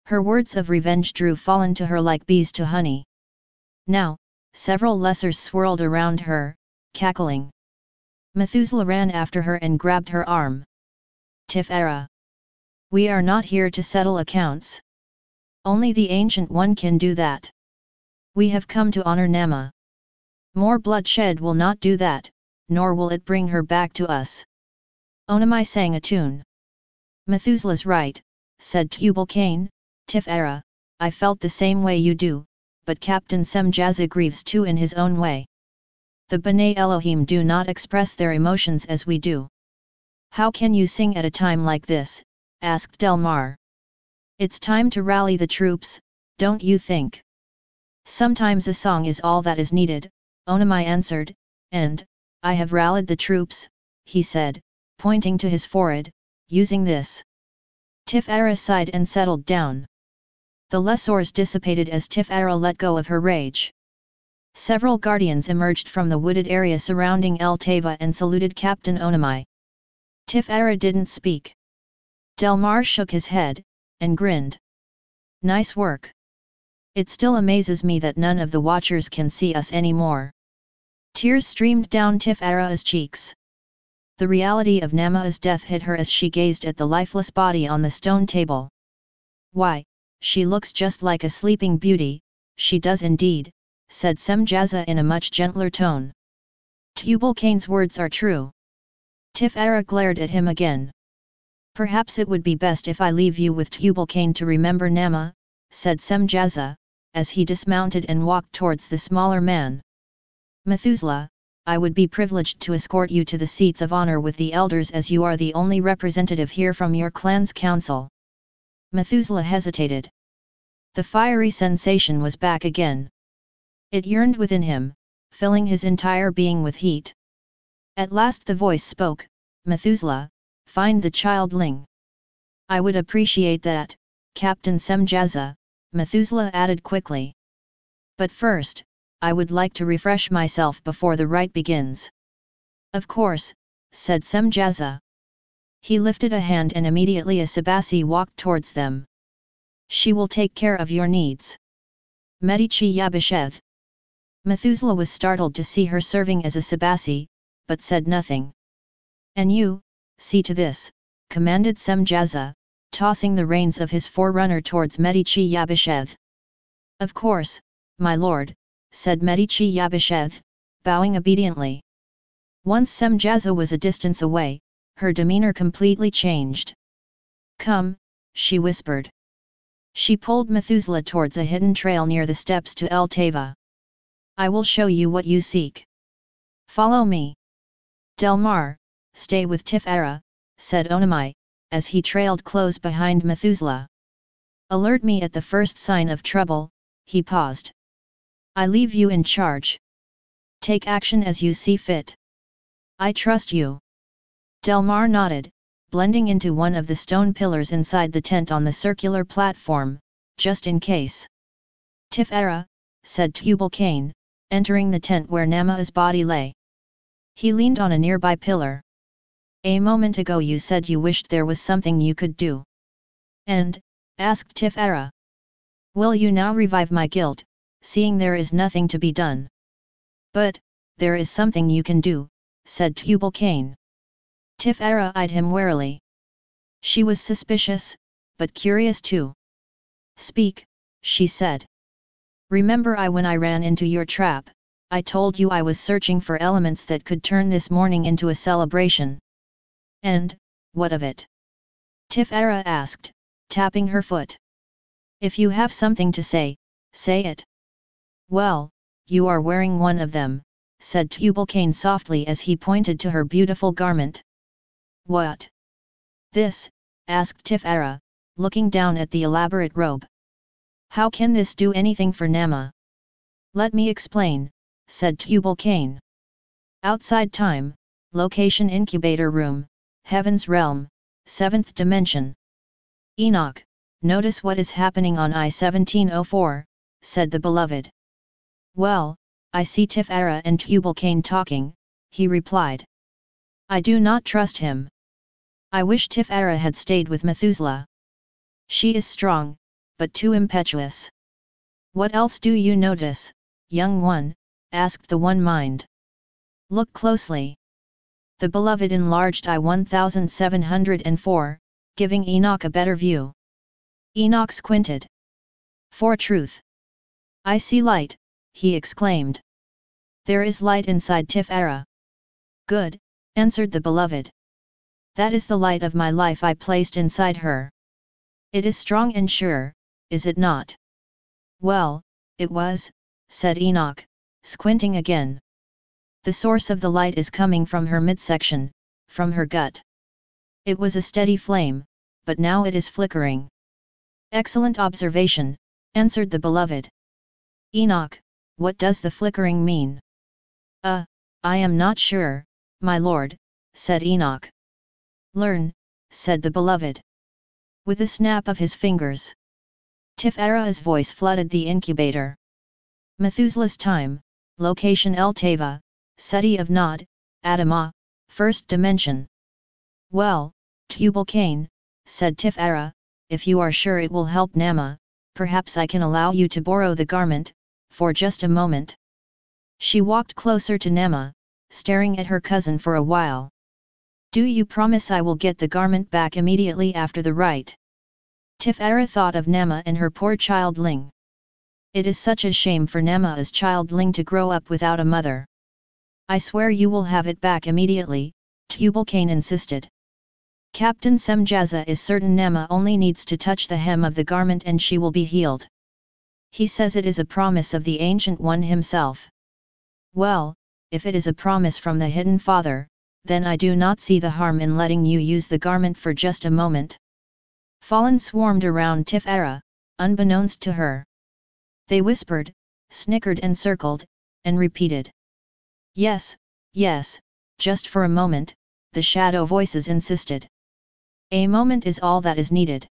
Her words of revenge drew Fallen to her like bees to honey. Now, several lessers swirled around her, cackling. Methuselah ran after her and grabbed her arm. Tifera. We are not here to settle accounts. Only the Ancient One can do that. We have come to honor Nama. More bloodshed will not do that, nor will it bring her back to us. Onamai sang a tune. Methuselah's right, said Tubal-Cain. Tifera, I felt the same way you do, but Captain Semjaza grieves too in his own way. The B'nai Elohim do not express their emotions as we do. How can you sing at a time like this? Asked Delmar. It's time to rally the troops, don't you think? Sometimes a song is all that is needed, Onamai answered, and, I have rallied the troops, he said, pointing to his forehead, using this. Tifera sighed and settled down. The lessors dissipated as Tifera let go of her rage. Several guardians emerged from the wooded area surrounding El Teva and saluted Captain Onamai. Tifera didn't speak. Delmar shook his head, and grinned. Nice work. It still amazes me that none of the watchers can see us anymore. Tears streamed down Tifera's cheeks. The reality of Nama's death hit her as she gazed at the lifeless body on the stone table. Why, she looks just like a sleeping beauty, she does indeed, said Semjaza in a much gentler tone. Tubal-Cain's words are true. Tif-Era glared at him again. Perhaps it would be best if I leave you with Tubal-Cain to remember Nama, said Semjaza, as he dismounted and walked towards the smaller man. Methuselah, I would be privileged to escort you to the seats of honor with the elders as you are the only representative here from your clan's council. Methuselah hesitated. The fiery sensation was back again. It yearned within him, filling his entire being with heat. At last the voice spoke, Methuselah, find the childling. I would appreciate that, Captain Semjaza, Methuselah added quickly. But first, I would like to refresh myself before the rite begins. Of course, said Semjaza. He lifted a hand and immediately a Sabasi walked towards them. She will take care of your needs. Medici Yabasheth. Methuselah was startled to see her serving as a Sabasi, but said nothing. And you, see to this, commanded Semjaza, tossing the reins of his forerunner towards Medici Yabasheth. Of course, my lord, said Medici Yabasheth, bowing obediently. Once Semjaza was a distance away, her demeanor completely changed. Come, she whispered. She pulled Methuselah towards a hidden trail near the steps to El Teva. I will show you what you seek. Follow me. Delmar, stay with Tif-Era, said Onamai, as he trailed close behind Methuselah. Alert me at the first sign of trouble, he paused. I leave you in charge. Take action as you see fit. I trust you. Delmar nodded, blending into one of the stone pillars inside the tent on the circular platform, just in case. Tif-Era, said Tubal-Cain, entering the tent where Nama's body lay. He leaned on a nearby pillar. A moment ago you said you wished there was something you could do. And, asked Tif-Era. Will you now revive my guilt, seeing there is nothing to be done? But, there is something you can do, said Tubal-Cain. Tif-Era eyed him warily. She was suspicious, but curious too. Speak, she said. Remember when I ran into your trap, I told you I was searching for elements that could turn this morning into a celebration. And, what of it? Tif-Era asked, tapping her foot. If you have something to say, say it. Well, you are wearing one of them, said Tubal-Cain softly as he pointed to her beautiful garment. What? This, asked Tif-Era, looking down at the elaborate robe. How can this do anything for Nama? Let me explain, said Tubal-Cain. Outside time, location incubator room, heaven's realm, 7th dimension. Enoch, notice what is happening on I-1704, said the beloved. Well, I see Tif-Era and Tubal-Cain talking, he replied. I do not trust him. I wish Tif-Era had stayed with Methuselah. She is strong, but too impetuous. What else do you notice, young one? Asked the one mind. Look closely. The beloved enlarged I-1704, giving Enoch a better view. Enoch squinted. For truth. I see light, he exclaimed. There is light inside Tif-Era. Good, answered the beloved. That is the light of my life I placed inside her. It is strong and sure, is it not? Well, it was, said Enoch, squinting again. The source of the light is coming from her midsection, from her gut. It was a steady flame, but now it is flickering. Excellent observation, answered the beloved. Enoch, what does the flickering mean? I am not sure, my lord, said Enoch. Learn, said the beloved. With a snap of his fingers. Tif-Era's voice flooded the incubator. Methuselah's time, location El Teva, City of Nod, Adama, 1st dimension. Well, Tubal-Cain, said Tif-Era, if you are sure it will help Nama, perhaps I can allow you to borrow the garment, for just a moment. She walked closer to Nama, staring at her cousin for a while. Do you promise I will get the garment back immediately after the rite? Tif-Era thought of Nama and her poor childling. It is such a shame for Nema's childling to grow up without a mother. I swear you will have it back immediately, Tubal-Cain insisted. Captain Semjaza is certain Nema only needs to touch the hem of the garment and she will be healed. He says it is a promise of the Ancient One himself. Well, if it is a promise from the Hidden Father, then I do not see the harm in letting you use the garment for just a moment. Fallen swarmed around Tifera, unbeknownst to her. They whispered, snickered and circled, and repeated. Yes, yes, just for a moment, the shadow voices insisted. A moment is all that is needed.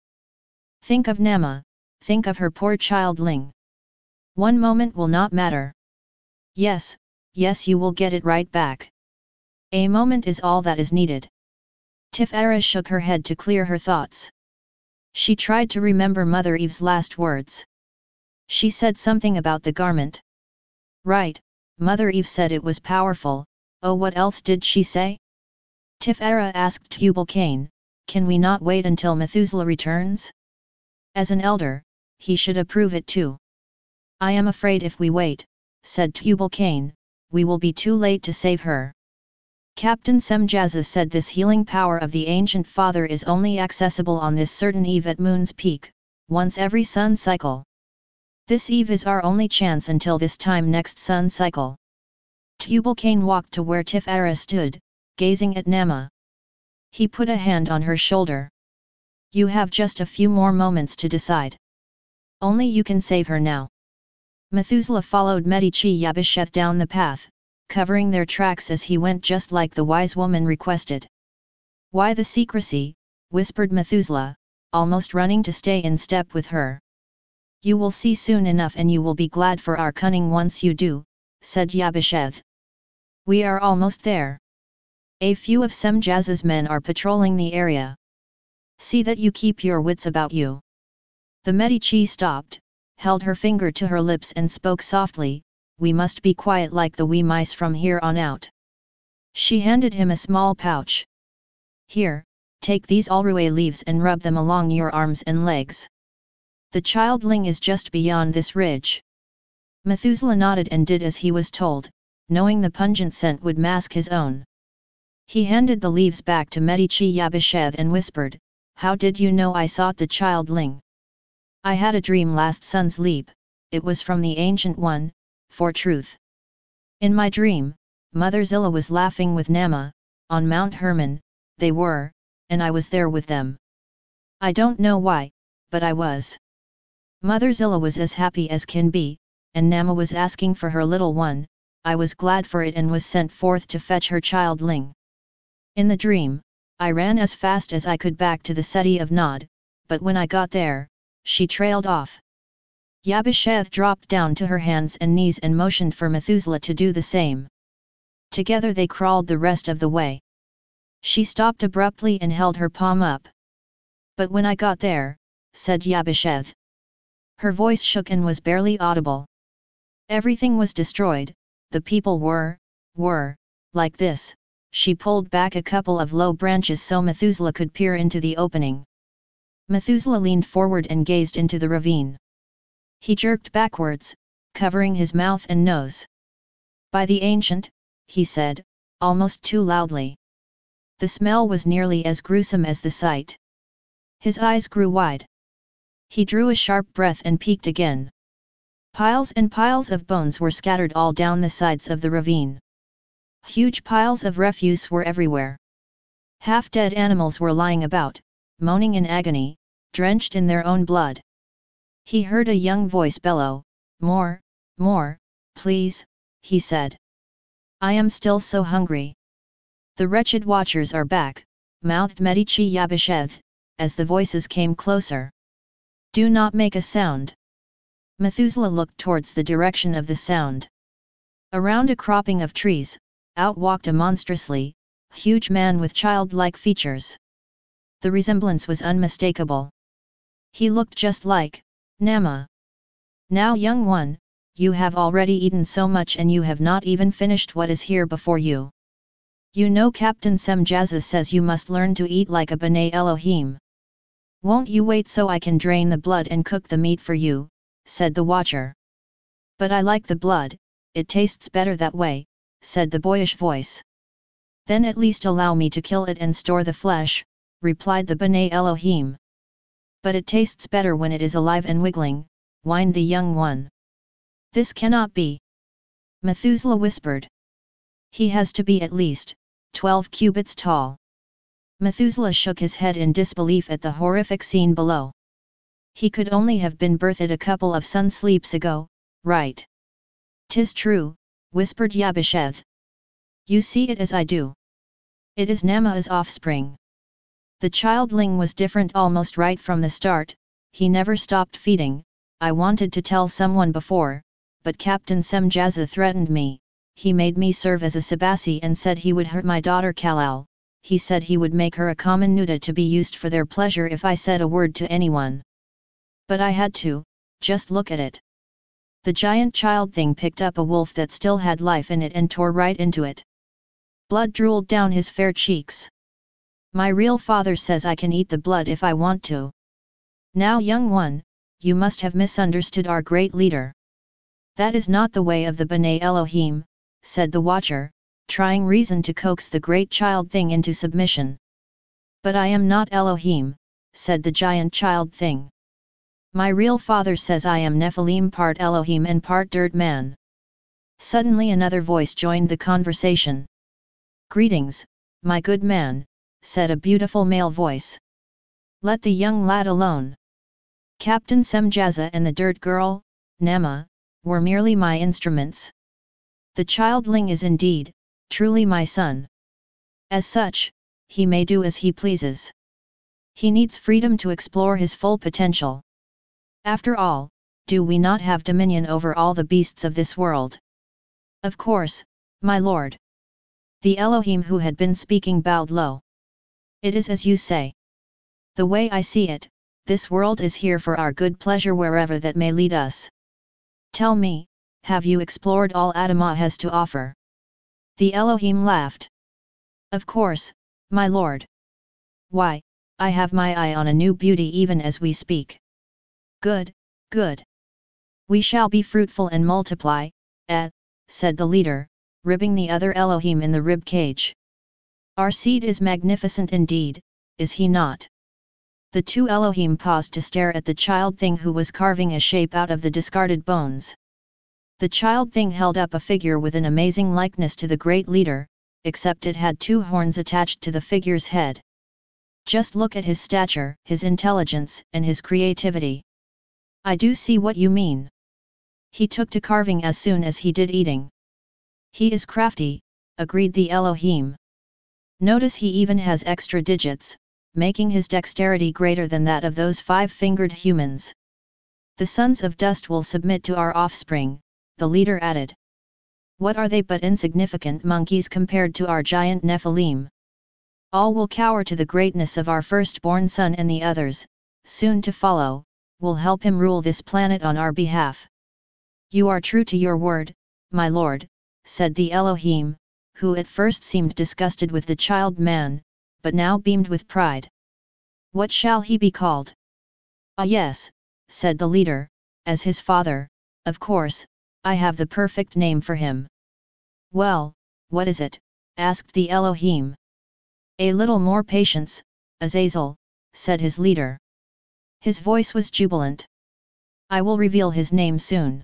Think of Nema, think of her poor childling. One moment will not matter. Yes, yes, you will get it right back. A moment is all that is needed. Tifera shook her head to clear her thoughts. She tried to remember Mother Eve's last words. She said something about the garment. Right, Mother Eve said it was powerful. Oh, what else did she say? Tifera asked Tubal-Cain, can we not wait until Methuselah returns? As an elder, he should approve it too. I am afraid if we wait, said Tubal-Cain, we will be too late to save her. Captain Semjaza said this healing power of the Ancient Father is only accessible on this certain eve at Moon's Peak, once every sun cycle. This eve is our only chance until this time next sun cycle. Tubal-Cain walked to where Tifera stood, gazing at Nema. He put a hand on her shoulder. You have just a few more moments to decide. Only you can save her now. Methuselah followed Medici Yabasheth down the path, covering their tracks as he went just like the wise woman requested. Why the secrecy, whispered Methuselah, almost running to stay in step with her. You will see soon enough and you will be glad for our cunning once you do, said Yabasheth. We are almost there. A few of Semjaza's men are patrolling the area. See that you keep your wits about you. The Medici stopped, held her finger to her lips and spoke softly, we must be quiet like the wee mice from here on out. She handed him a small pouch. Here, take these alrué leaves and rub them along your arms and legs. The childling is just beyond this ridge. Methuselah nodded and did as he was told, knowing the pungent scent would mask his own. He handed the leaves back to Medici Yabasheth and whispered, how did you know I sought the childling? I had a dream last sun's leap, it was from the Ancient One, for truth. In my dream, Mother Zillah was laughing with Nema, on Mount Hermon, they were, and I was there with them. I don't know why, but I was. Mother Zillah was as happy as can be, and Nema was asking for her little one, I was glad for it and was sent forth to fetch her childling. In the dream, I ran as fast as I could back to the city of Nod, but when I got there, she trailed off. Yabasheth dropped down to her hands and knees and motioned for Methuselah to do the same. Together they crawled the rest of the way. She stopped abruptly and held her palm up. But when I got there, said Yabasheth. Her voice shook and was barely audible. Everything was destroyed, the people were, like this. She pulled back a couple of low branches so Methuselah could peer into the opening. Methuselah leaned forward and gazed into the ravine. He jerked backwards, covering his mouth and nose. By the Ancient, he said, almost too loudly. The smell was nearly as gruesome as the sight. His eyes grew wide. He drew a sharp breath and peeked again. Piles and piles of bones were scattered all down the sides of the ravine. Huge piles of refuse were everywhere. Half-dead animals were lying about, moaning in agony, drenched in their own blood. He heard a young voice bellow, more, please, he said. I am still so hungry. The wretched watchers are back, mouthed Medici Yabasheth, as the voices came closer. Do not make a sound. Methuselah looked towards the direction of the sound. Around a cropping of trees, out walked a monstrously huge man with childlike features. The resemblance was unmistakable. He looked just like Nema. Now, young one, you have already eaten so much and you have not even finished what is here before you. You know Captain Semjaza says you must learn to eat like a B'nai Elohim. Won't you wait so I can drain the blood and cook the meat for you, said the watcher. But I like the blood, it tastes better that way, said the boyish voice. Then at least allow me to kill it and store the flesh, replied the B'nai Elohim. But it tastes better when it is alive and wiggling, whined the young one. This cannot be. Methuselah whispered. He has to be at least 12 cubits tall. Methuselah shook his head in disbelief at the horrific scene below. He could only have been birthed a couple of sun sleeps ago, right? 'Tis true, whispered Yabesheth. You see it as I do. It is Nama's offspring. The childling was different almost right from the start, he never stopped feeding. I wanted to tell someone before, but Captain Semjaza threatened me. He made me serve as a sabasi and said he would hurt my daughter Kalal. He said he would make her a common nuda to be used for their pleasure if I said a word to anyone. But I had to, just look at it. The giant child thing picked up a wolf that still had life in it and tore right into it. Blood drooled down his fair cheeks. My real father says I can eat the blood if I want to. Now young one, you must have misunderstood our great leader. That is not the way of the B'nai Elohim, said the watcher, trying reason to coax the great child thing into submission. But I am not Elohim, said the giant child thing. My real father says I am Nephilim, part Elohim and part dirt man. Suddenly another voice joined the conversation. Greetings, my good man, said a beautiful male voice. Let the young lad alone. Captain Semjaza and the dirt girl, Nama, were merely my instruments. The childling is indeed, truly my son. As such, he may do as he pleases. He needs freedom to explore his full potential. After all, do we not have dominion over all the beasts of this world? Of course, my lord. The Elohim who had been speaking bowed low. It is as you say. The way I see it, this world is here for our good pleasure wherever that may lead us. Tell me, have you explored all Adamah has to offer? The Elohim laughed. Of course, my lord. Why, I have my eye on a new beauty even as we speak. Good, good. We shall be fruitful and multiply, said the leader, ribbing the other Elohim in the rib cage. Our seed is magnificent indeed, is he not? The two Elohim paused to stare at the child thing who was carving a shape out of the discarded bones. The child thing held up a figure with an amazing likeness to the great leader, except it had two horns attached to the figure's head. Just look at his stature, his intelligence, and his creativity. I do see what you mean. He took to carving as soon as he did eating. He is crafty, agreed the Elohim. Notice he even has extra digits, making his dexterity greater than that of those five-fingered humans. The sons of dust will submit to our offspring, the leader added. What are they but insignificant monkeys compared to our giant Nephilim? All will cower to the greatness of our firstborn son, and the others, soon to follow, will help him rule this planet on our behalf. You are true to your word, my lord, said the Elohim, who at first seemed disgusted with the child man, but now beamed with pride. What shall he be called? Ah yes, said the leader, as his father, of course, I have the perfect name for him. Well, what is it? Asked the Elohim. A little more patience, Azazel, said his leader. His voice was jubilant. I will reveal his name soon.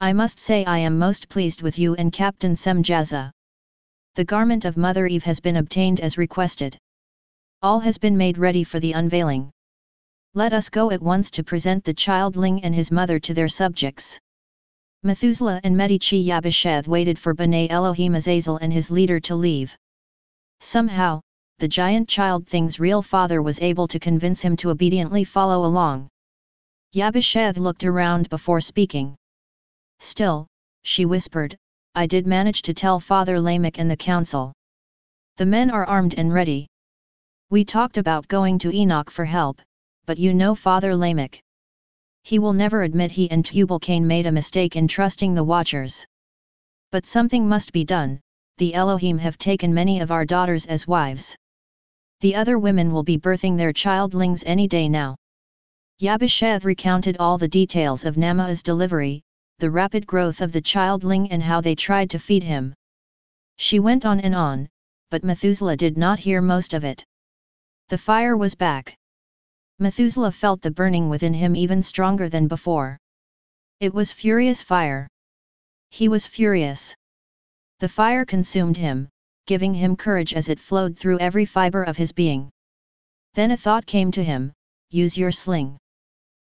I must say I am most pleased with you and Captain Semjaza. The garment of Mother Eve has been obtained as requested. All has been made ready for the unveiling. Let us go at once to present the childling and his mother to their subjects. Methuselah and Medici Yabesheth waited for B'nai Elohim Azazel and his leader to leave. Somehow, the giant child thing's real father was able to convince him to obediently follow along. Yabesheth looked around before speaking. Still, she whispered, I did manage to tell Father Lamech and the council. The men are armed and ready. We talked about going to Enoch for help, but you know Father Lamech. He will never admit he and Tubal-Cain made a mistake in trusting the Watchers. But something must be done, the Elohim have taken many of our daughters as wives. The other women will be birthing their childlings any day now. Yabesheth recounted all the details of Nama's delivery, the rapid growth of the childling and how they tried to feed him. She went on and on, but Methuselah did not hear most of it. The fire was back. Methuselah felt the burning within him even stronger than before. It was furious fire. He was furious. The fire consumed him, giving him courage as it flowed through every fiber of his being. Then a thought came to him: use your sling.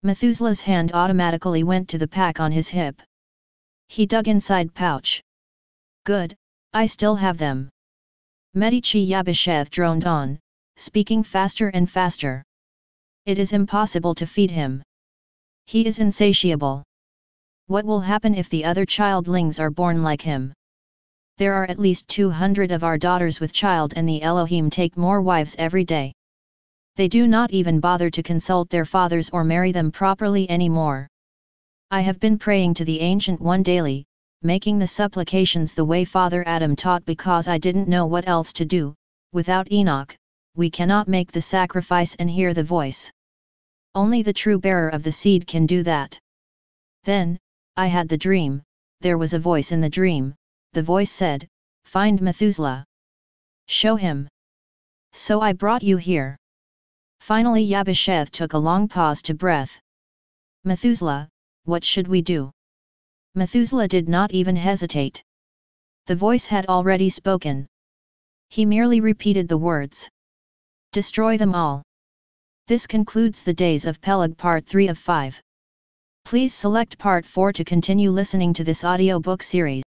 Methuselah's hand automatically went to the pack on his hip. He dug inside pouch. Good, I still have them. Medici Yabasheth droned on, speaking faster and faster. It is impossible to feed him. He is insatiable. What will happen if the other childlings are born like him? There are at least 200 of our daughters with child, and the Elohim take more wives every day. They do not even bother to consult their fathers or marry them properly anymore. I have been praying to the Ancient One daily, making the supplications the way Father Adam taught, because I didn't know what else to do. Without Enoch, we cannot make the sacrifice and hear the voice. Only the true bearer of the seed can do that. Then, I had the dream. There was a voice in the dream. The voice said, "Find Methuselah. Show him." So I brought you here. Finally Yabasheth took a long pause to breath. Methuselah, what should we do? Methuselah did not even hesitate. The voice had already spoken. He merely repeated the words. Destroy them all. This concludes the Days of Peleg Part 3 of 5. Please select Part 4 to continue listening to this audiobook series.